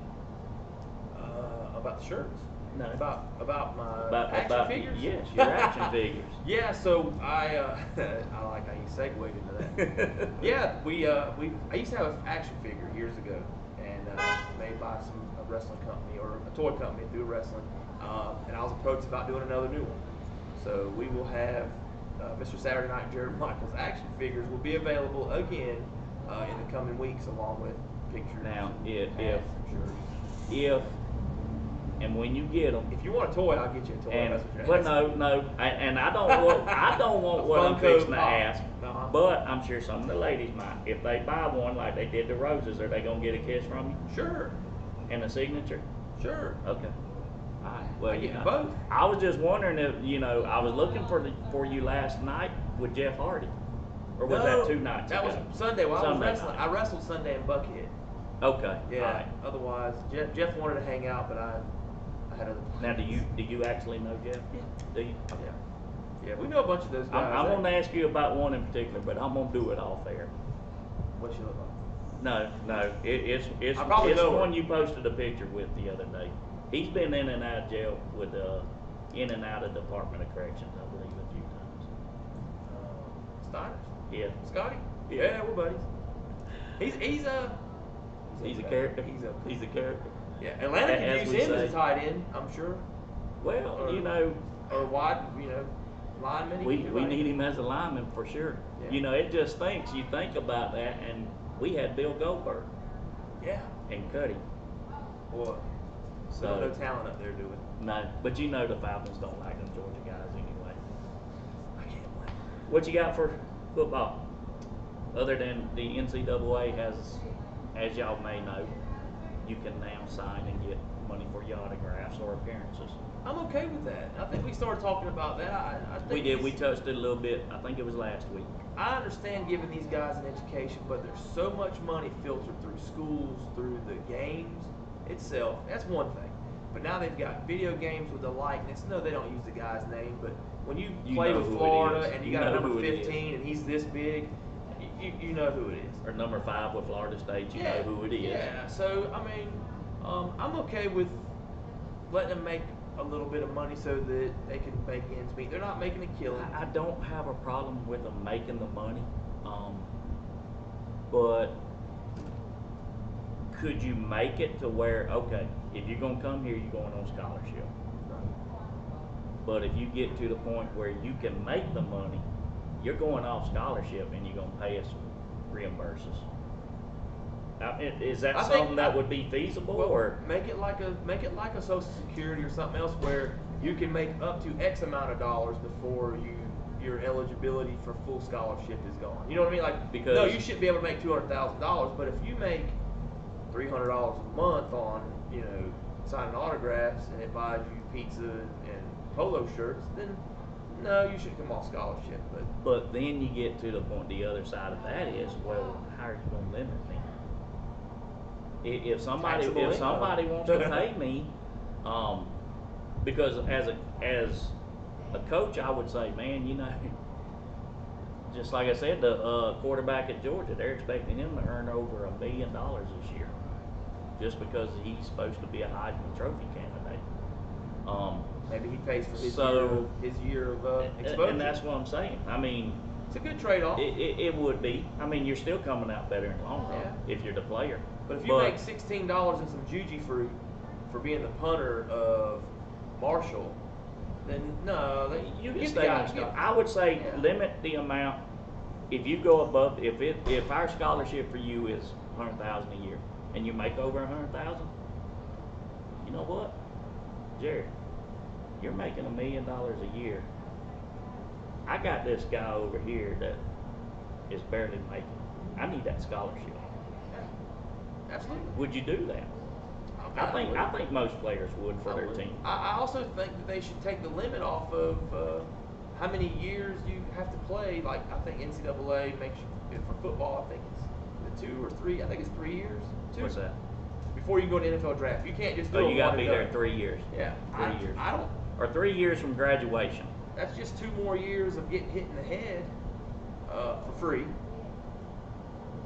About the shirts. No. About my action figures. Yes, your action figures. Yeah. So I like how you segued into that. Yeah, I used to have an action figure years ago, and made by a wrestling company or a toy company through wrestling, and I was approached about doing another new one. So we will have Mr. Saturday Night Jared Michaels action figures will be available again in the coming weeks, along with pictures. Now, if and when you get them, if you want a toy, I'll get you a toy. and That's what you're but asking. no, and I don't want A what I'm Funko fixing to Pop. ask, Uh-huh. but I'm sure some of the ladies might. If they buy one like they did the roses, are they gonna get a kiss from you Sure, and a signature? sure. Okay. All right. Well, I you get know, both. I was just wondering if I was looking for you last night with Jeff Hardy, or was No, that 2 nights That ago? was Sunday. Well, I was Sunday wrestling. night. I wrestled Sunday in Buckhead. Okay. Yeah. All right. Otherwise, Jeff wanted to hang out, but I had other plans. Now, do you actually know Jeff? Yeah. Do you? Yeah, we know a bunch of those guys. I'm gonna ask you about one in particular, but I'm gonna do it off air. What she look like? No, it's I probably the know her. one you posted a picture with the other day. He's been in and out of jail with in and out of Department of Corrections, I believe, a few times. Steiners? Yeah, Scotty? Yeah. Yeah, we're buddies. He's he's a character. He's He's a character. yeah. Atlanta could As use we him as say. a tight end, I'm sure, Well, or wide, lineman. we need him as a lineman for sure. Yeah. It just thinks you think about that, and we had Bill Goldberg Yeah. and Cuddy. Boy, So we don't know talent up there, do we? no, but the Falcons don't like them Georgia guys anyway. I can't blame. What you got for football? Other than the NCAA has, as y'all may know, you can now sign and get money for your autographs or appearances. I'm okay with that. I think we started talking about that. I think We did. We touched it a little bit. I think it was last week. I understand giving these guys an education, but there's so much money filtered through schools, through the games itself. That's one thing. But now they've got video games with the likeness. No, they don't use the guy's name, but when you play know with who it Florida is. and You you got a know number who it is. 15 and he's this big, you know who it is. Or number 5 with Florida State, you know who it is. Yeah, so, I mean, I'm okay with letting them make a little bit of money so that they can make ends meet. They're not making a killing. I don't have a problem with them making the money, but could you make it to where, okay, if you're going to come here, you're going on scholarship. But if you get to the point where you can make the money, you're going off scholarship and you're going to pay us, reimburse us. Is that something that would be feasible, Well, or make it like a Social Security or something else where you can make up to X amount of dollars before your eligibility for full scholarship is gone. You know what I mean? Like, Because- no, you shouldn't be able to make $200,000, but if you make $300 a month on signing autographs and it buys you pizza and polo shirts, then no, you shouldn't come off scholarship. But then you get to the point, the other side of that is, well, how are you going to limit me? If somebody Taxable wants to pay me, because as a coach, I would say, man, just like I said, the quarterback at Georgia, they're expecting him to earn over $1 million this year, just because he's supposed to be a Heisman Trophy candidate. Maybe he pays for his year of exposure. And that's what I'm saying. I mean, it's a good trade-off. it would be. I mean, you're still coming out better in the long run if you're the player. But if you make $16 and some juji fruit for being the punter of Marshall, then no, You get can the stay guy- on scholarship. I would say Yeah. limit the amount. If you go above, if our scholarship for you is $100,000 a year, and you make over $100,000, you know what, Jared, you're making $1 million a year. I got this guy over here that is barely making. I need that scholarship. Yeah. Absolutely. Would you do that? I think most players would for their team. I also think that they should take the limit off of how many years you have to play. Like I think NCAA makes you for football. I think it's 2 or 3. I think it's 3 years. 2. What's that? Before you go to the NFL draft, you can't just do. You got to be there 3 years. Yeah, 3 years. I don't. Or 3 years from graduation. That's just 2 more years of getting hit in the head for free.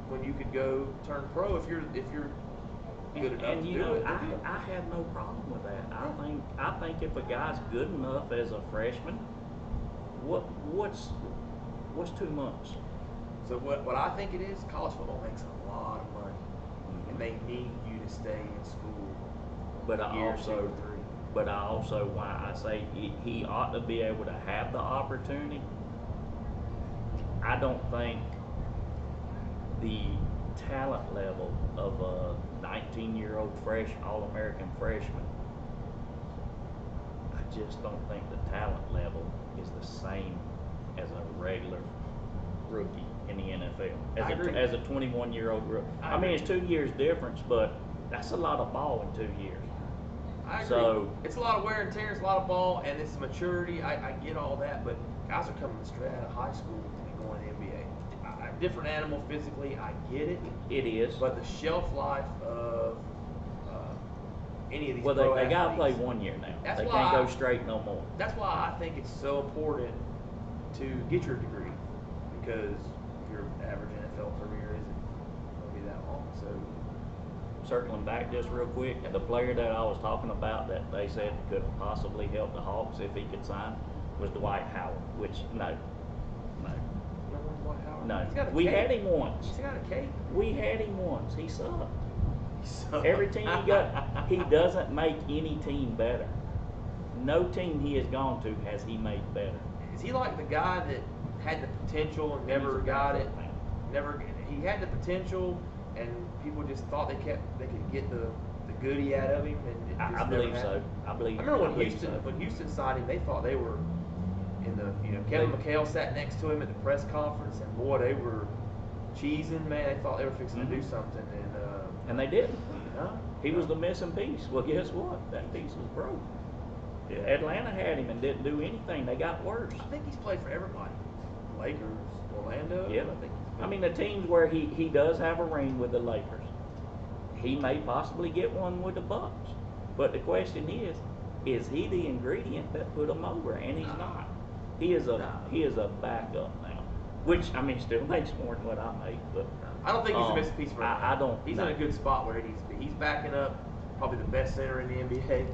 When you could go turn pro if you're good enough And to you do know, it. I have no problem with that. I think if a guy's good enough as a freshman, what's 2 months? So what I think it is, college football makes a lot of money, and they need you to stay in school. But I year also, 2 or 3. but I also, why I say he ought to be able to have the opportunity. I don't think the talent level of a 19-year-old All-American freshman, I just don't think the talent level is the same as a regular rookie in the NFL. As a 21-year-old rookie. I mean, it's 2 years difference, but that's a lot of ball in 2 years. I agree. So it's a lot of wear and tear, it's a lot of ball, and it's maturity. I get all that, but guys are coming straight out of high school and going to the NBA. Different animal physically, I get it. It is. But the shelf life of any of these Well, pro they got to athletes, play 1 year now. That's They why can't go straight no more. That's why I think it's so important to get your degree, because your average NFL career isn't going to be that long. So, Circling back just real quick, the player that I was talking about that they said could possibly help the Hawks if he could sign was Dwight Howard, which no. We had him once. He's got a cape. We had him once. He sucked. Every team he got, he doesn't make any team better. No team he has gone to has he made better. Is he like the guy that had the potential and never got it? He had the potential, and people just thought they could get the goodie out of him, and it just I believe so. I remember when Houston signed him, they thought they were in the Kevin McHale sat next to him at the press conference, and boy, they were cheesing, man. They thought they were fixing to do something, and they didn't. No, He was the missing piece. Well, guess what? That piece was broke. Atlanta had him and didn't do anything. They got worse. I think he's played for everybody. Lakers, Orlando. Yeah. I mean, the teams where he does have a ring with the Lakers, he may possibly get one with the Bucks. But the question is he the ingredient that put him over? And he's not. He is a backup now, which I mean still makes more than what I make. But I don't think he's a missing piece for him. I don't. He's in a good spot where he needs to be. He's backing up probably the best center in the NBA.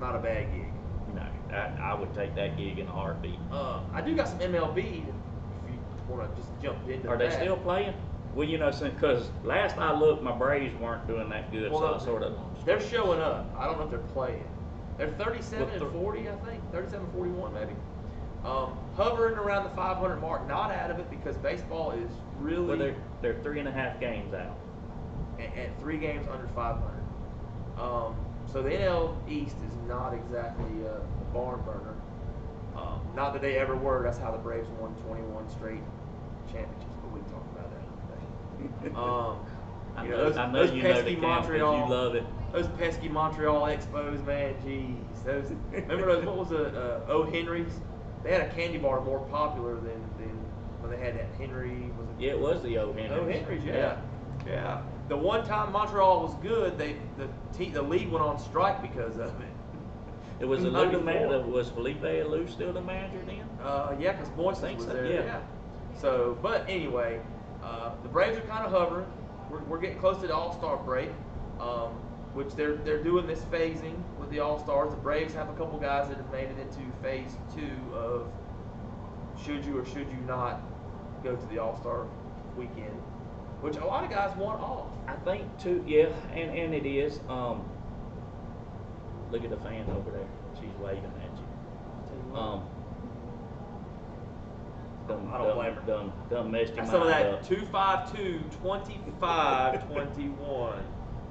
Not a bad gig. No, I would take that gig in a heartbeat. I do got some MLB. If you want to just jump into Are they still playing? Well, you know, because last I looked, my Braves weren't doing that good, so I sort of. They're showing up. I don't know if they're playing. They're 37-40, I think. 37-41 maybe. Hovering around the 500 mark, not out of it because baseball is really. Well, they're 3.5 games out. And 3 games under 500. So the NL East is not exactly a barn burner. Not that they ever were. That's how the Braves won 21 straight championships. But we can talk about that another day. I know you know the Montreal. You love it. Those pesky Montreal Expos, man. Jeez. Remember those? What was the O. Henry's? They had a candy bar more popular than when they had that Henry. Yeah, it was the O. Henry's. O. Henry's, yeah. The one time Montreal was good, the league went on strike because of it. It was Alou the manager. Was Felipe Alou still the manager then? Yeah, because Boyce was there. Yeah. So, but anyway, the Braves are kind of hovering. We're getting close to the All-Star break, which they're doing this phasing with the All-Stars. The Braves have a couple guys that have made it into phase 2 of should you or should you not go to the All-Star weekend, which a lot of guys want off. I think too, yeah, and it is. Look at the fan over there. She's waving at you. I don't blame her. Done messed your Some of mind that up. 252, 25, 21.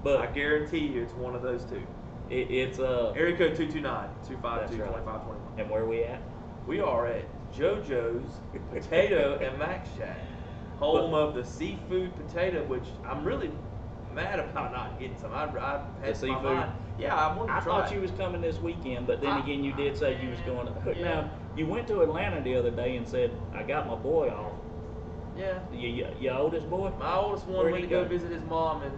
But I guarantee you it's one of those two. It's Area code 229, 252, That's right. 25, 21. And where we at? We are at JoJo's Potato and Mac Shack, home of the seafood potato, which I'm really mad about not getting some. I had The my seafood? mind. Yeah, I wanted to I try thought it. you was coming this weekend, but then again, you did say you was going to. Yeah. Now, you went to Atlanta the other day and said, I got my boy off. Yeah. Your oldest boy? My oldest one Where'd went he to go go? visit his mom in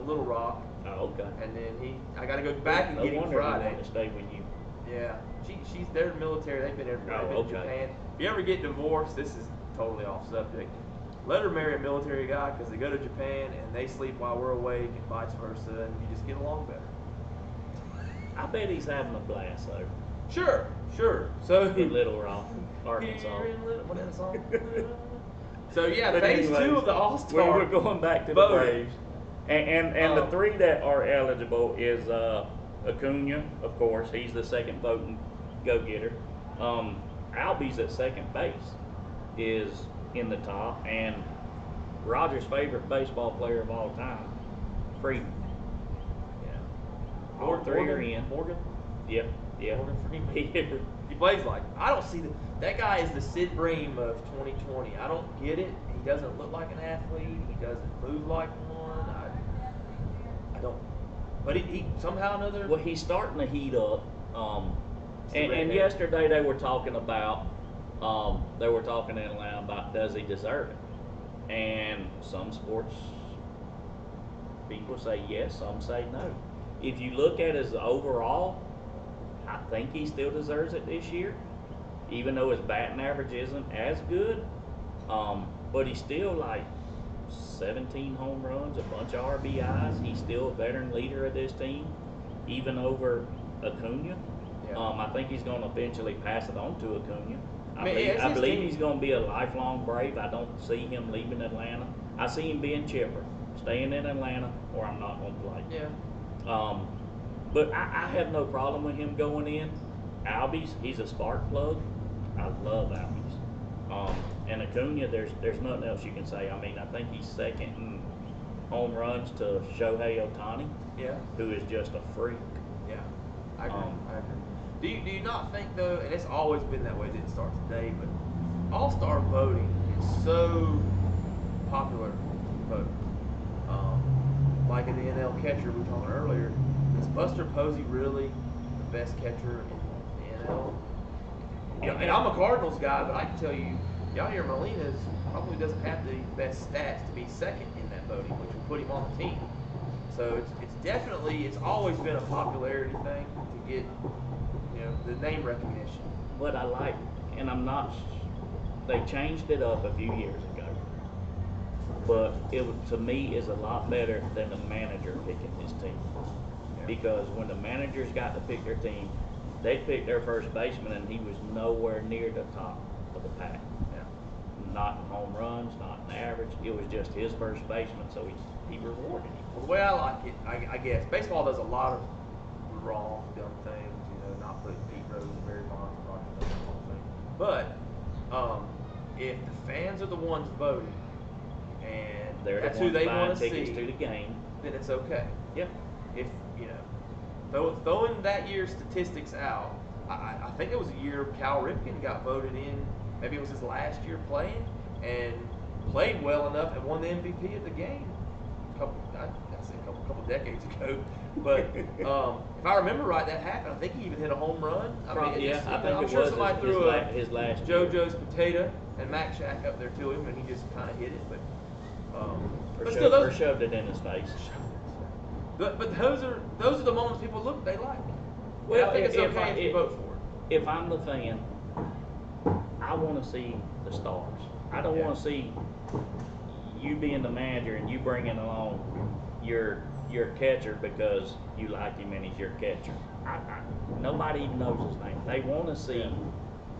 Little Rock, Oh, okay. and then I got to go back and No get him wonder he Friday. wanted to stay with you. Yeah, she's they're military. They've been everywhere. Oh, They've been okay. in Japan. If you ever get divorced, this is totally off subject. Let her marry a military guy because they go to Japan and they sleep while we're awake and vice versa, and you just get along better. I bet he's having a blast though. Sure. So In Little Rock, Arkansas. What that song? So yeah, But phase anyways, 2 of the All-Star. We're going back to the voting. Braves. And the three that are eligible is Acuna, of course. He's the second voting go-getter. Albies at second base is in the top, and Roger's favorite baseball player of all time, Freeman. Yeah. All three are in. Morgan. Yep. Morgan Freeman. He plays like I don't see that guy is the Sid Bream of 2020. I don't get it. He doesn't look like an athlete. He doesn't move like one. I don't. But he somehow or another. Well, he's starting to heat up. And redhead. yesterday they were talking about in Atlanta about does he deserve it? And some sports people say yes, some say no. If you look at his overall, I think he still deserves it this year, even though his batting average isn't as good. But he's still like 17 home runs, a bunch of RBIs. He's still a veteran leader of this team, even over Acuna. Yeah. I think he's going to eventually pass it on to Acuna. I I believe he's going to be a lifelong Brave. I don't see him leaving Atlanta. I see him being chipper, staying in Atlanta, or I'm not going to play. Yeah. But I have no problem with him going in. Albies, he's a spark plug. I love Albies. And Acuna, there's nothing else you can say. I mean, I think he's second in home runs to Shohei Ohtani, Yeah. who is just a freak. Yeah. I agree. Do you not think though, and it's always been that way, it didn't start today, but All-Star voting is so popular voting. Like in the NL catcher we were talking earlier, is Buster Posey really the best catcher in the NL? You know, and I'm a Cardinals guy, but I can tell you, Yadier Molina's probably doesn't have the best stats to be second in that voting, which would put him on the team. So it's always been a popularity thing to get, the name recognition. But I like, and they changed it up a few years ago. But to me, is a lot better than the manager picking his team. Yeah. Because when the managers got to pick their team, they picked their first baseman, and he was nowhere near the top of the pack. Yeah. Not in home runs, not in average. It was just his first baseman, so he rewarded him. Well, the way I like it, I guess, baseball does a lot of wrong, dumb things, not putting Pete Rose and Barry Bonds and Roger Clemens and the whole thing. But if the fans are the ones voting, and They're that's the who ones they buying want to tickets see, to the game. then it's okay. Yep. If throwing that year's statistics out, I think it was a year Cal Ripken got voted in. Maybe it was his last year playing, and played well enough and won the MVP of the game. A couple decades ago. But if I remember right, that happened. I think he even hit a home run. I think I'm it sure was somebody his threw last year. JoJo's Potato and Mac Shack up there to him, and he just kind of hit it. Or shoved it in his face. But those are the moments people they like. Well, I think it's okay if you vote for it. If I'm the fan, I want to see the stars. I don't want to see you being the manager and you bringing along your catcher because you like him and he's your catcher. Nobody even knows his name. They want to see.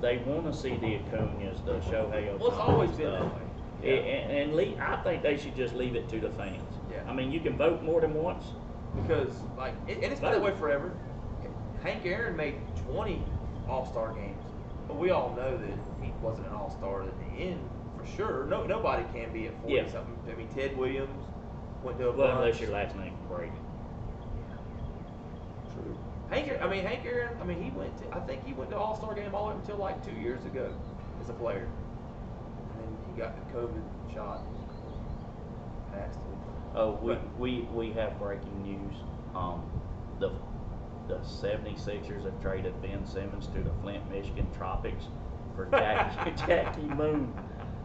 They want to see the Acuñas, the Shohei Ohtani. Well, it's always been that way. Yeah. I think they should just leave it to the fans. Yeah. I mean, you can vote more than once. Because and it's been that way forever. Hank Aaron made 20 All-Star games. But we all know that he wasn't an all-star at the end for sure. Nobody can be at 40 something. I mean, Ted Williams went to a Well, bunch. unless your last name Brady. True. Hank Aaron. I mean, I think he went to All-Star game all the way until like 2 years ago as a player, and then he got the COVID shot and passed away. Oh, we have breaking news. The 76ers have traded Ben Simmons to the Flint, Michigan Tropics for Jackie Moon.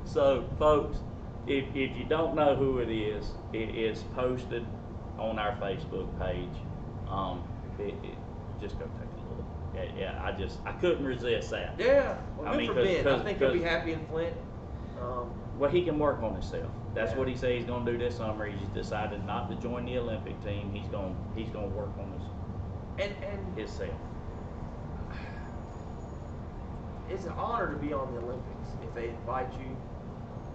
So, folks, if you don't know who it is posted on our Facebook page. Just go take a look. Yeah, I couldn't resist that. Yeah, well, good for Ben. I think he'll be 'cause- happy in Flint. Well, he can work on himself. That's Yeah. what he said he's going to do this summer. He's decided not to join the Olympic team. He's going to work on and himself. it's an honor to be on the Olympics. If they invite you,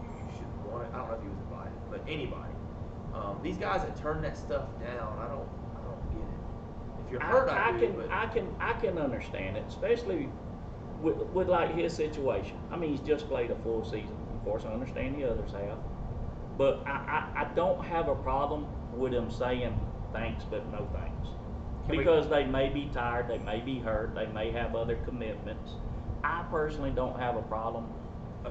you should want it. I don't know if he was invited, but anybody. These guys that turn that stuff down, I don't get it. If you're hurt, I can understand it, especially with like his situation. I mean, he's just played a full season. Of course, I understand the others have, but I don't have a problem with him saying thanks but no thanks, because they may be tired, they may be hurt, they may have other commitments. I personally don't have a problem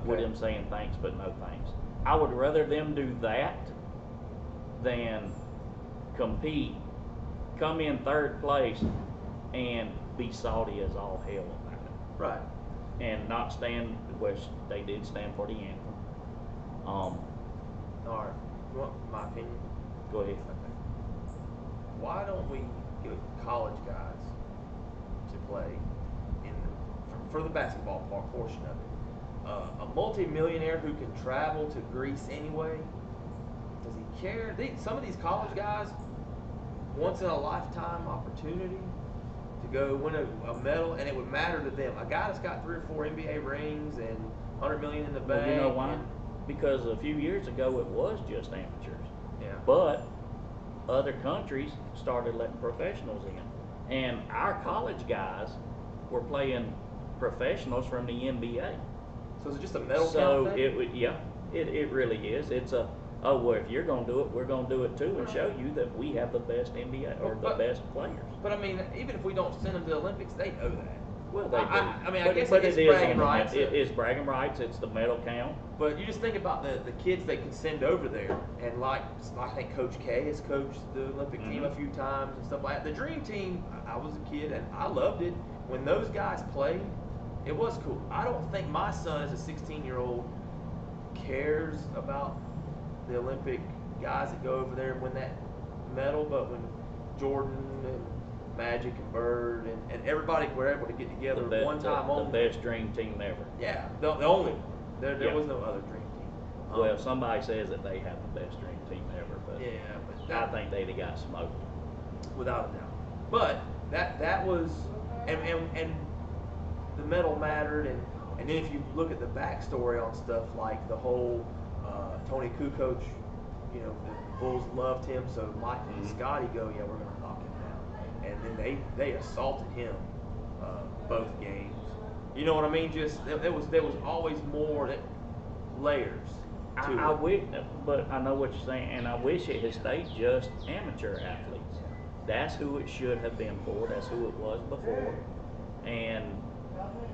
with him saying thanks but no thanks. I would rather them do that than compete, come in third place, and be salty as all hell about it. Right. And not stand, which they did stand for the anthem. All right. You want my opinion? Go ahead. Okay. Why don't we get college guys to play for the basketball portion of it? A multimillionaire who can travel to Greece anyway. Does he care? Some of these college guys, once in a lifetime opportunity to go win a medal, and it would matter to them. A guy that's got 3 or 4 NBA rings and $100 million in the bank. Well, you know why? Because a few years ago it was just amateurs. Yeah. But other countries started letting professionals in, and our college guys were playing professionals from the NBA. So is it just a medal So count thing? it really is. It's well, if you're gonna do it, we're gonna do it too, and show you that we have the best NBA or the best players. But I mean, even if we don't send them to the Olympics, they know that. Well, they do. I guess but it's it bragging rights. It is bragging rights. It's the medal count. But you just think about the kids they can send over there, and like I think Coach K has coached the Olympic team a few times and stuff like that. The Dream Team, I was a kid and I loved it. When those guys played, it was cool. I don't think my son, as a 16-year-old, cares about the Olympic guys that go over there and win that medal, but when Jordan and Magic and Bird and everybody were able to get together one time only. The best dream team ever. Yeah, the only one. There was no other dream team. Well, somebody says that they have the best dream team ever, but I think they'd have got smoked. Without a doubt. But that was and the medal mattered, and then if you look at the backstory on stuff like the whole Tony Kukoc, the Bulls loved him, so Mike and Scotty go, yeah, we're gonna knock him down, and then they assaulted him both games. You know what I mean? Just there was always more layers to it. I wish, but I know what you're saying, and I wish it had stayed just amateur athletes. That's who it should have been for. That's who it was before, and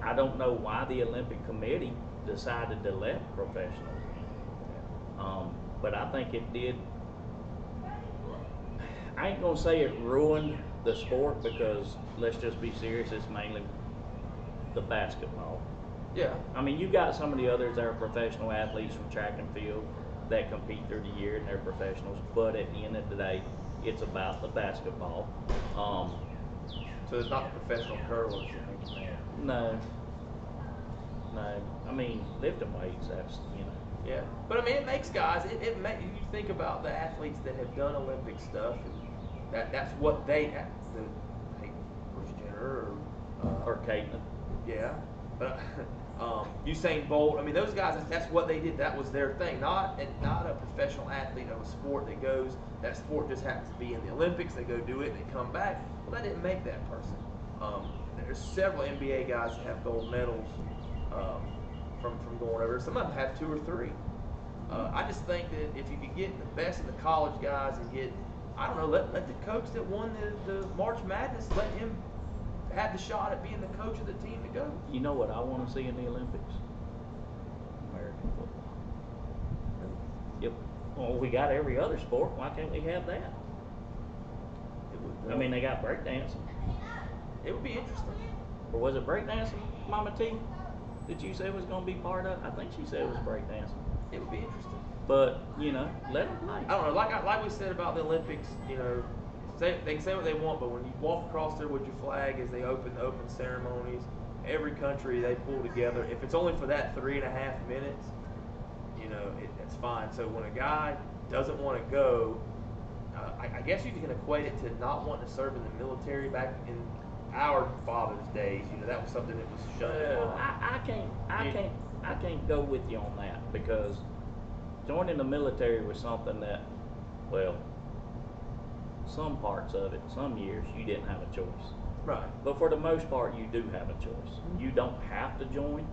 I don't know why the Olympic Committee decided to let professionals in. But I think it did. I ain't gonna say it ruined the sport, because let's just be serious, it's mainly the basketball. Yeah. I mean, you got some of the others that are professional athletes from track and field that compete through the year and they're professionals, but at the end of the day, it's about the basketball. So it's not the professional curlers that make you mad? No. I mean, lifting weights, that's. Yeah, but I mean, it makes guys. You think about the athletes that have done Olympic stuff, and that's what they. Bruce Jenner Or Caitlin. Yeah, but Usain Bolt. I mean, those guys. That's what they did. That was their thing. Not a professional athlete of a sport that goes. That sport just happens to be in the Olympics. They go do it. They come back. Well, that didn't make that person. There's several NBA guys that have gold medals from going over. Some of them have 2 or 3. I just think that if you could get the best of the college guys and get, I don't know, let the coach that won the March Madness, let him have the shot at being the coach of the team to go. You know what I want to see in the Olympics? American football. Yep. Well, we got every other sport. Why can't we have that? I mean, they got breakdancing. It would be interesting. Or was it breakdancing, Mama T? Did you say it was going to be part of? I think she said it was breakdancing. It would be interesting. But, you know, let them play. I don't know. Like we said about the Olympics, you know, they can say what they want, but when you walk across there with your flag as they open the open ceremonies, every country they pull together. If it's only for that 3.5 minutes, you know, it's fine. So when a guy doesn't want to go, I guess you can equate it to not wanting to serve in the military back in our fathers' days. You know, that was something that was shunned. I can't go with you on that, because joining the military was something that, well, some parts of it, some years, you didn't have a choice. Right. But for the most part, you do have a choice. You don't have to join.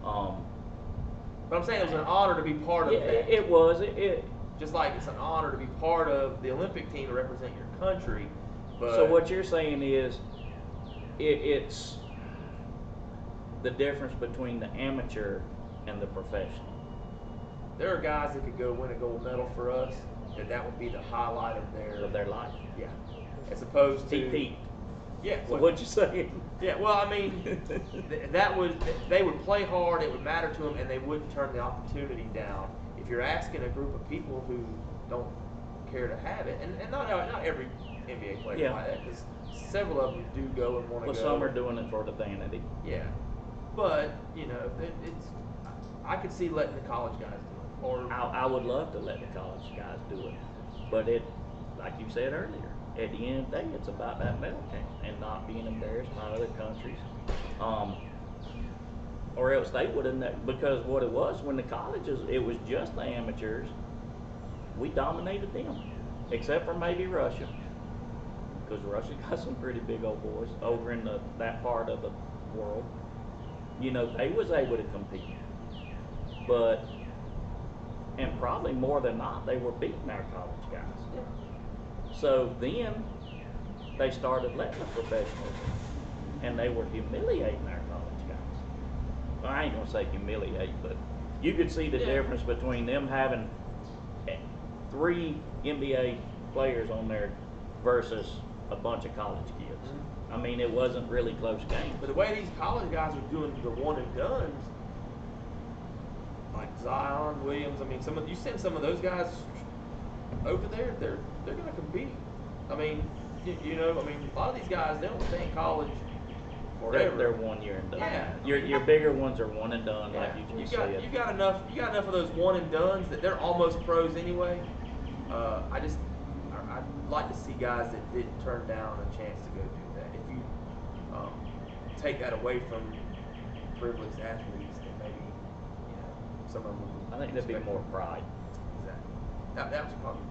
But I'm saying it was an honor to be part of that. It was. Just like it's an honor to be part of the Olympic team to represent your country. But so what you're saying is, it's the difference between the amateur and the professional. There are guys that could go win a gold medal for us, that would be the highlight of their life. Yeah. As opposed to Pete. Yeah. So what you saying? Yeah. Well, I mean, they would play hard. It would matter to them, and they wouldn't turn the opportunity down. If you're asking a group of people who don't care to have it, and not every NBA player like that, because several of them do go and want to go. Well, some are doing it for the vanity. Yeah. But you know, I could see letting the college guys do it. Or I would love to let the college guys do it, but like you said earlier, at the end of the day, it's about that medal count and not being embarrassed by other countries, or else they would have. Because what it was when the colleges, it was just the amateurs. We dominated them, except for maybe Russia, because Russia got some pretty big old boys over in that part of the world. You know, they was able to compete, but. And probably more than not, they were beating our college guys. Yeah. So then they started letting the professionals in, and they were humiliating our college guys. Well, I ain't gonna say humiliate, but you could see the difference between them having 3 NBA players on there versus a bunch of college kids. Mm-hmm. I mean, it wasn't really close games. But the way these college guys are doing the one and dones, like Zion Williams, I mean, you send some of those guys over there, they're going to compete. I mean, you know, I mean, a lot of these guys, they don't stay in college forever. They're 1 year and done. Yeah. Your bigger ones are 1 and done, like you just said. You got enough of those one and dones that they're almost pros anyway. I'd like to see guys that didn't turn down a chance to go do that. If you take that away from privileged athletes, then maybe some of them would I think there'd be more pride. Exactly. That was probably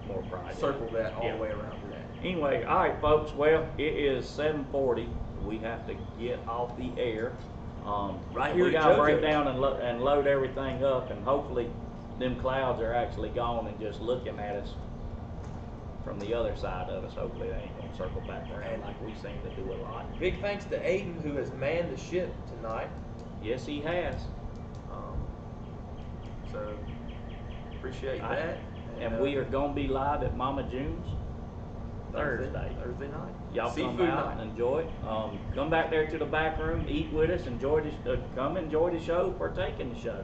more pride. Circle that all the way around to that. Anyway, all right, folks. Well, it is 7:40. We have to get off the air. Right here. We got to break down and load everything up, and hopefully, them clouds are actually gone and just looking at us from the other side of us. Hopefully, they ain't gonna circle back around like we seem to do a lot. Big thanks to Aiden, who has manned the ship tonight. Yes, he has. So appreciate that. And we are gonna be live at Mama June's Thursday night. Y'all Seafood come out night. and enjoy it. Come back there to the back room, eat with us, come enjoy the show, partake in the show.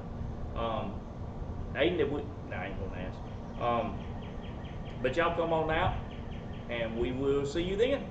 Aiden, I ain't gonna ask. But y'all come on out, and we will see you then.